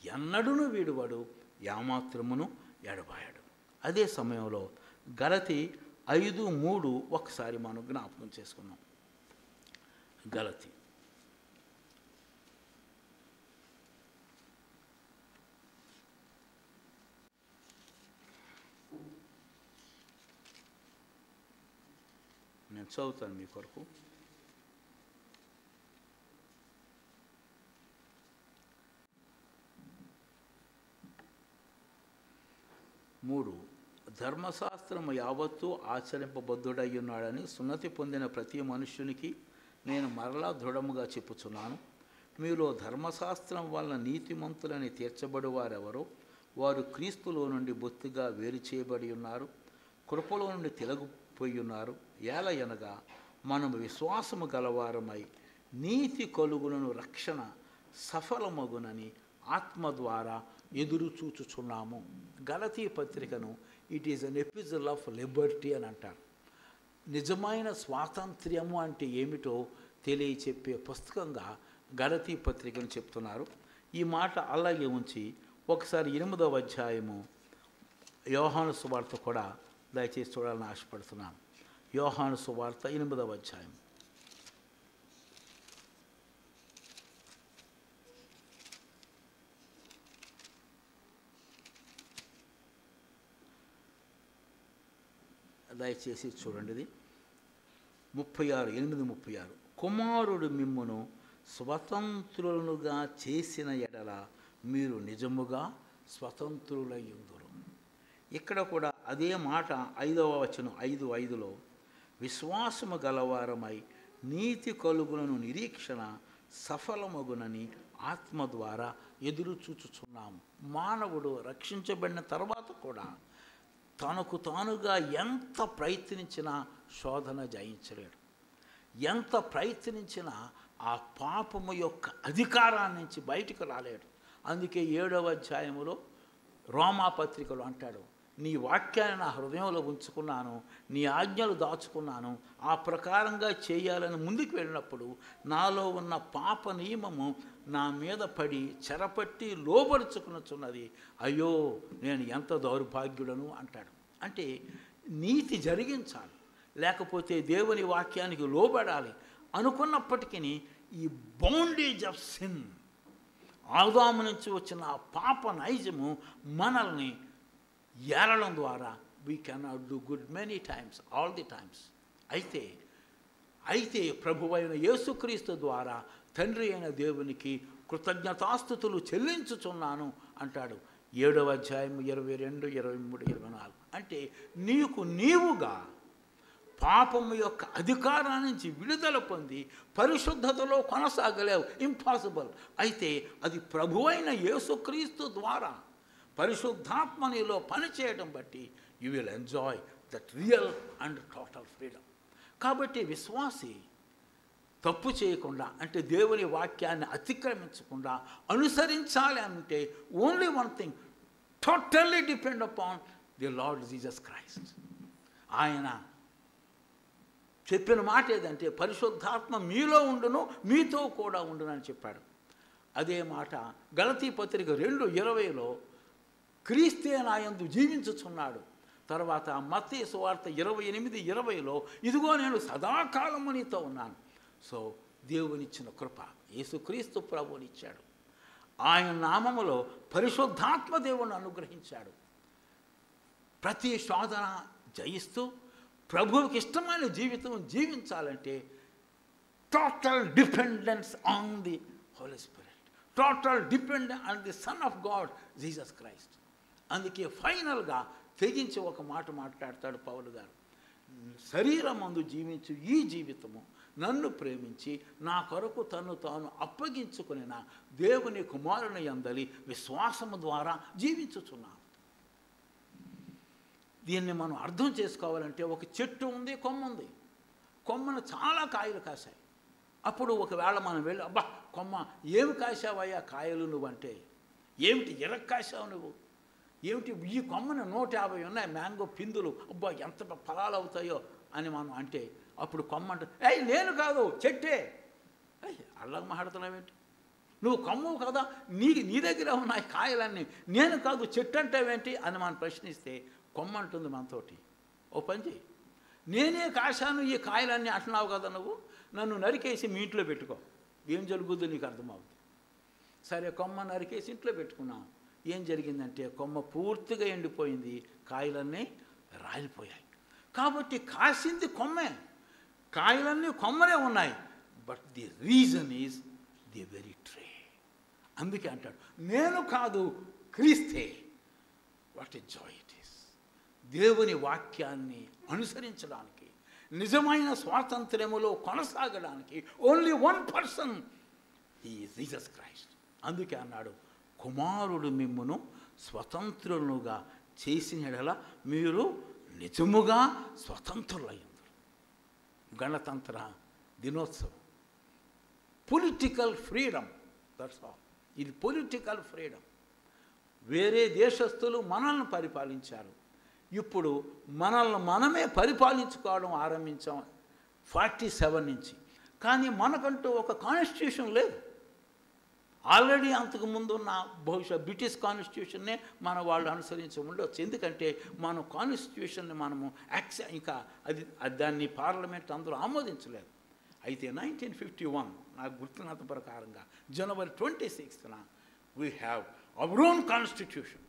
ఎన్నడూను వీడువాడు, ఏమాత్రమును ఎడబాయడు. అదే సమయంలో గలతీ 5:3 ఒకసారి మనం జ్ఞాపకం చేసుకున్నాం. గలతీ నేను చదువుతాను మీ కొరకు. ధర్మశాస్త్రము యావత్తు ఆచరింపబద్ధుడై ఉన్నాడని సున్నతి పొందిన ప్రతి మనుష్యునికి నేను మరలా దృఢముగా చెప్పుచున్నాను. మీలో ధర్మశాస్త్రం వలన నీతిమంతులని తీర్చబడి వారెవరో వారు క్రీస్తులో నుండి బొత్తిగా వేరు చేయబడి ఉన్నారు, కృపలో నుండి తిరగిపోయి ఉన్నారు. ఏలయనగా మనము విశ్వాసము గలవారమై నీతి కలుగులను రక్షణ సఫలమగునని ఆత్మ ద్వారా ఎదురు చూచుచున్నాము. గలతీ పత్రికను it is an ఎపిజల్ of Liberty అని అంటారు. నిజమైన స్వాతంత్ర్యము అంటే ఏమిటో తెలియచెప్పే పుస్తకంగా గలతీ పత్రికను చెప్తున్నారు. ఈ మాట అలాగే ఉంచి ఒకసారి 8వ అధ్యాయము యోహాను సువార్త కూడా దయచేసి చూడాలని ఆశపడుతున్నాను. యోహాను సువార్త 8వ అధ్యాయం. దయచేసి చూడండి, ఇది 36, 8:36. కుమారుడు మిమ్మును స్వతంత్రులుగా చేసిన ఎడల మీరు నిజముగా స్వతంత్రులయ్యుందురు. ఇక్కడ కూడా అదే మాట 5వ వచనం 5:5లో విశ్వాసము గలవారమై నీతి కలుగులను నిరీక్షణ సఫలమగునని ఆత్మ ద్వారా ఎదురు చూచుచున్నాము. మానవుడు రక్షించబడిన తర్వాత కూడా తనకు తానుగా ఎంత ప్రయత్నించినా శోధన జయించలేడు. ఎంత ప్రయత్నించినా ఆ పాపము యొక్క అధికారాన్ని నుంచి బయటకు రాలేడు. అందుకే 7వ అధ్యాయములో రోమాపత్రికలో అంటాడు, నీ వాక్యాన్ని నా హృదయంలో ఉంచుకున్నాను, నీ ఆజ్ఞలు దాచుకున్నాను, ఆ ప్రకారంగా చేయాలని ముందుకు వెళ్ళినప్పుడు నాలో ఉన్న పాప నియమము నా మీద పడి చెరపట్టి లోబరుచుకున్నచున్నది. అయ్యో నేను ఎంత దౌర్భాగ్యుడను అంటాడు. అంటే నీతి జరిగించాలి, లేకపోతే దేవుని వాక్యానికి లోబడాలి అనుకున్నప్పటికీ ఈ బౌండేజ్ ఆఫ్ సిన్, ఆదాము నుంచి వచ్చిన ఆ పాప నైజము మనల్ని ఏరడం ద్వారా we cannot do good many times, all the times. అయితే ప్రభువైన యేసుక్రీస్తు ద్వారా తండ్రి అయిన దేవునికి కృతజ్ఞతాస్తుతులు చెల్లించుచున్నాను అంటాడు 7వ అధ్యాయం 22, 23, 24. అంటే నీవుగా పాపము యొక్క అధికారం నుంచి విడుదల పొంది పరిశుద్ధతలో కొనసాగలేవు, ఇంపాసిబుల్. అయితే అది ప్రభువైన యేసుక్రీస్తు ద్వారా పరిశుద్ధాత్మ నీలో పనిచేయడం బట్టి you will enjoy that real and total freedom. కాబట్టి విశ్వాసి తప్పు చేయకుండా, అంటే దేవుని వాక్యాన్ని అతిక్రమించకుండా అనుసరించాలి అంటే only one thing, totally depend upon the lord Jesus Christ. ఆయన చెప్పిన మాట ఏదంటే పరిశుద్ధాత్మ మీలో ఉండును మీతో కూడా ఉండును అని చెప్పాడు. అదే మాట గలతీ పత్రిక 2:20లో క్రీస్తే నాయందు జీవించుచున్నాడు. తర్వాత మత్తయి సువార్త 28:20లో ఇదిగో నేను సదాకాలము నీతో ఉన్నాను. సో దేవునిచ్చిన కృప యేసుక్రీస్తు ప్రభువునిచ్చాడు. ఆయన నామములో పరిశుద్ధాత్మ దేవుని అనుగ్రహించాడు. ప్రతి శోధన జయిస్తూ ప్రభువుకి ఇష్టమైన జీవితం జీవించాలంటే total dependence on the Holy Spirit, total dependence on the son of God Jesus Christ. అందుకే ఫైనల్గా తెగించి ఒక మాట మాట్లాడతాడు పౌలు గారు, శరీరం మందు జీవించు ఈ జీవితము నన్ను ప్రేమించి నా కొరకు తను తాను అప్పగించుకునిన దేవుని కుమారుని యందలి విశ్వాసము ద్వారా జీవించుచున్నాను. దీన్ని మనం అర్థం చేసుకోవాలంటే ఒక చెట్టు ఉంది, కొమ్మ ఉంది. కొమ్మను చాలా కాయలు కాశాయి. అప్పుడు ఒకవేళ మనం వెళ్ళి అబ్బా కొమ్మ ఏమి కాశావయ్యా కాయలు నువ్వంటే, ఏమిటి కాశావు నువ్వు, ఏమిటి ఈ కొమ్మను 150 ఉన్నాయి మ్యాంగో పిందులు, అబ్బా ఎంత ఫలాలు అవుతాయో అని మనం అంటే, అప్పుడు కొమ్మ అంటే ఏయ్ నేను కాదు చెట్టే, అల్లాగ మాట్లాడుతున్నావేంటి, నువ్వు కొమ్మవు కదా, నీ దగ్గర ఉన్నాయి కాయలన్నీ, నేను కాదు చెట్టు అంటావేంటి అని మనం ప్రశ్నిస్తే కొమ్మ అంటుంది మనతోటి, ఓ పని చేయి, నేనే కాశాను ఈ కాయలన్నీ అంటున్నావు కదా, నువ్వు నన్ను నరికేసి మీ ఇంట్లో పెట్టుకో, ఏం జరుగుద్దో నీకు అర్థమవుతుంది. సరే కొమ్మ నరికేసి ఇంట్లో పెట్టుకున్నాం. ఏం జరిగిందంటే కొమ్మ పూర్తిగా ఎండిపోయింది, కాయలన్నీ రాలిపోయాయి. కాబట్టి కాసింది కొమ్మే, కాయలన్నీ కొమ్మనే ఉన్నాయి, but the reason is the very tree. అందుకే అంటాడు నేను కాదు క్రీస్తే. What a joy it is. దేవుని వాక్యాన్ని అనుసరించడానికి, నిజమైన స్వాతంత్ర్యములో కొనసాగడానికి only one person, he is Jesus Christ. అందుకే అన్నాడు కుమారుడు మిమ్మును స్వతంత్రులుగా చేసిన యెడల మీరు నిజముగా స్వతంత్రులయ్యుందురు. గణతంత్ర దినోత్సవం, పొలిటికల్ ఫ్రీడమ్, దట్స్ ఆల్. ఇది పొలిటికల్ ఫ్రీడమ్. వేరే దేశస్తులు మనల్ని పరిపాలించారు, ఇప్పుడు మనల్ని మనమే పరిపాలించుకోవడం ఆరంభించాం 47 నుంచి. కానీ మనకంటూ ఒక కాన్స్టిట్యూషన్ లేదు. ఆల్రెడీ అంతకుముందు ఉన్న బహుశా బ్రిటిష్ కాన్స్టిట్యూషన్నే మన వాళ్ళు అనుసరించి ఉండొచ్చు. ఎందుకంటే మన కాన్స్టిట్యూషన్ని మనము ఇంకా దాన్ని పార్లమెంట్ అందరూ ఆమోదించలేదు. అయితే 1951 నాకు గుర్తున్నంత ప్రకారంగా జనవరి 26న we have our own constitution.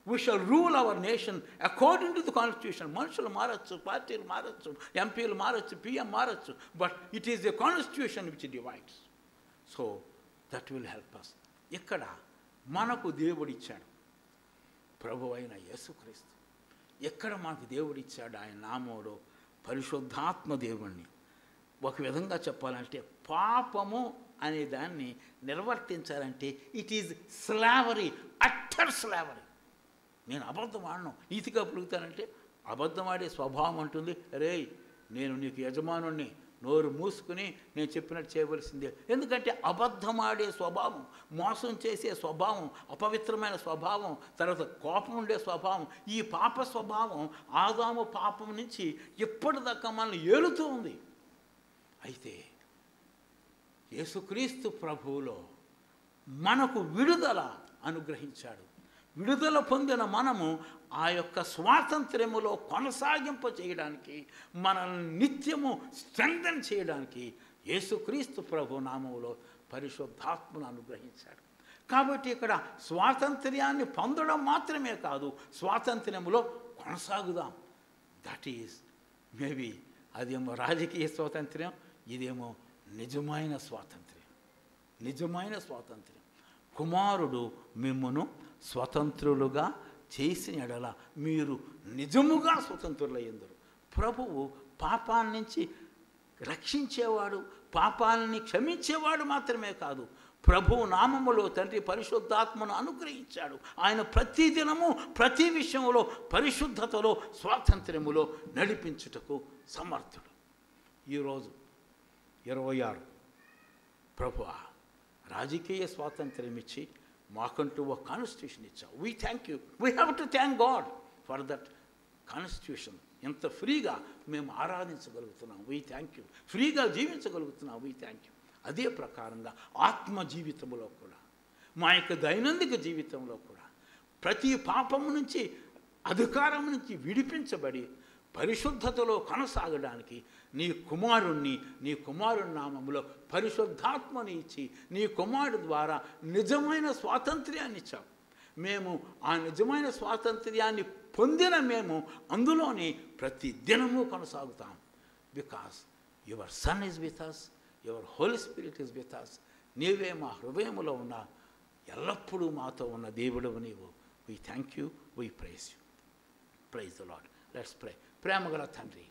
We shall rule our nation according to the constitution. మనుషులు మారచ్చు, పార్టీలు మారచ్చు, ఎంపీలు మారచ్చు, పిఎం మారచ్చు, but it is the constitution which divides. So that will help us. ఇక్కడ మనకు దేవుడిచ్చాడు ప్రభు అయిన యేసుక్రీస్తు. ఎక్కడ మనకు దేవుడిచ్చాడు? ఆయన నామంలో పరిశుద్ధాత్మ దేవుణ్ణి. ఒక విధంగా చెప్పాలంటే పాపము అనే దాన్ని నిర్వర్తించాలంటే it is slavery, utter slavery. నేను అబద్ధం ఆడను, నీతిగా పలుకుతానంటే అబద్ధం ఆడే స్వభావం అంటుంది, రే నేను నీకు యజమానుణ్ణి, నోరు మూసుకుని నేను చెప్పినట్టు చేయవలసిందే. ఎందుకంటే అబద్ధమాడే స్వభావం, మోసం చేసే స్వభావం, అపవిత్రమైన స్వభావం, తర్వాత కోపం ఉండే స్వభావం, ఈ పాప స్వభావం ఆదాము పాపం నుంచి ఇప్పటిదాకా మనల్ని ఏలుతూ ఉంది. అయితే యేసుక్రీస్తు ప్రభువులో మనకు విడుదల అనుగ్రహించాడు. విడుదల పొందిన మనము ఆ యొక్క స్వాతంత్ర్యములో కొనసాగింప చేయడానికి, మనల్ని నిత్యము స్ట్రెంగ్థెన్ చేయడానికి యేసుక్రీస్తు ప్రభు నామములో పరిశుద్ధాత్మను అనుగ్రహించాడు. కాబట్టి ఇక్కడ స్వాతంత్ర్యాన్ని పొందడం మాత్రమే కాదు, స్వాతంత్ర్యములో కొనసాగుదాం. దట్ ఈజ్ మేబీ అదేమో రాజకీయ స్వాతంత్ర్యం, ఇదేమో నిజమైన స్వాతంత్ర్యం. నిజమైన స్వాతంత్ర్యం. కుమారుడు మిమ్మును స్వతంత్రులుగా చేసిన ఎడల మీరు నిజముగా స్వతంత్రులయ్యందరు. ప్రభువు పాపాన్నించి రక్షించేవాడు, పాపాలని క్షమించేవాడు మాత్రమే కాదు, ప్రభువు నామములో తండ్రి పరిశుద్ధాత్మను అనుగ్రహించాడు. ఆయన ప్రతి దినము ప్రతి విషయంలో పరిశుద్ధతలో స్వాతంత్ర్యములో నడిపించుటకు సమర్థుడు. ఈరోజు 26 ప్రభువా రాజకీయ స్వాతంత్ర్యం ఇచ్చి మాకంటూ ఒక కాన్స్టిట్యూషన్ ఇచ్చావు. We thank you. We have to thank God for that constitution. ఎంత ఫ్రీగా మేము ఆరాధించగలుగుతున్నాం, వీ థ్యాంక్ యూ. ఫ్రీగా జీవించగలుగుతున్నాం, వీ థ్యాంక్ యూ. అదే ప్రకారంగా ఆత్మ జీవితంలో కూడా, మా యొక్క దైనందిక జీవితంలో కూడా ప్రతి పాపము నుంచి, అధికారం నుంచి విడిపించబడి పరిశుద్ధతలో కొనసాగడానికి నీ కుమారుని నామములో పరిశుద్ధాత్మని ఇచ్చి నీ కుమారుడు ద్వారా నిజమైన స్వాతంత్ర్యాన్ని ఇచ్చావు. మేము ఆ నిజమైన స్వాతంత్ర్యాన్ని పొందిన మేము అందులోనే ప్రతి దినము కొనసాగుతాం. Because your son is with us, your Holy Spirit is with us. నీవే మా హృదయములో ఉన్న, ఎల్లప్పుడూ మాతో ఉన్న దేవుడవు నీవు. We thank you, we praise you. Praise the Lord. Let's pray. ప్రేమగల తండ్రి,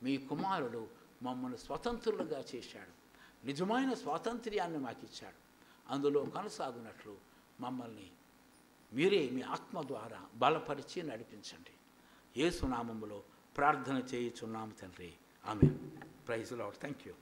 మీ కుమారుడు మమ్మల్ని స్వతంత్రులుగా చేశాడు, నిజమైన స్వాతంత్ర్యాన్ని మాకు ఇచ్చాడు. అందులో కొనసాగునట్లు మమ్మల్ని మీరే మీ ఆత్మ ద్వారా బలపరిచి నడిపించండి. యేసు నామములో ప్రార్థన చేయుచున్నాము తండ్రి. ఆమేన్. Praise the Lord. Thank you.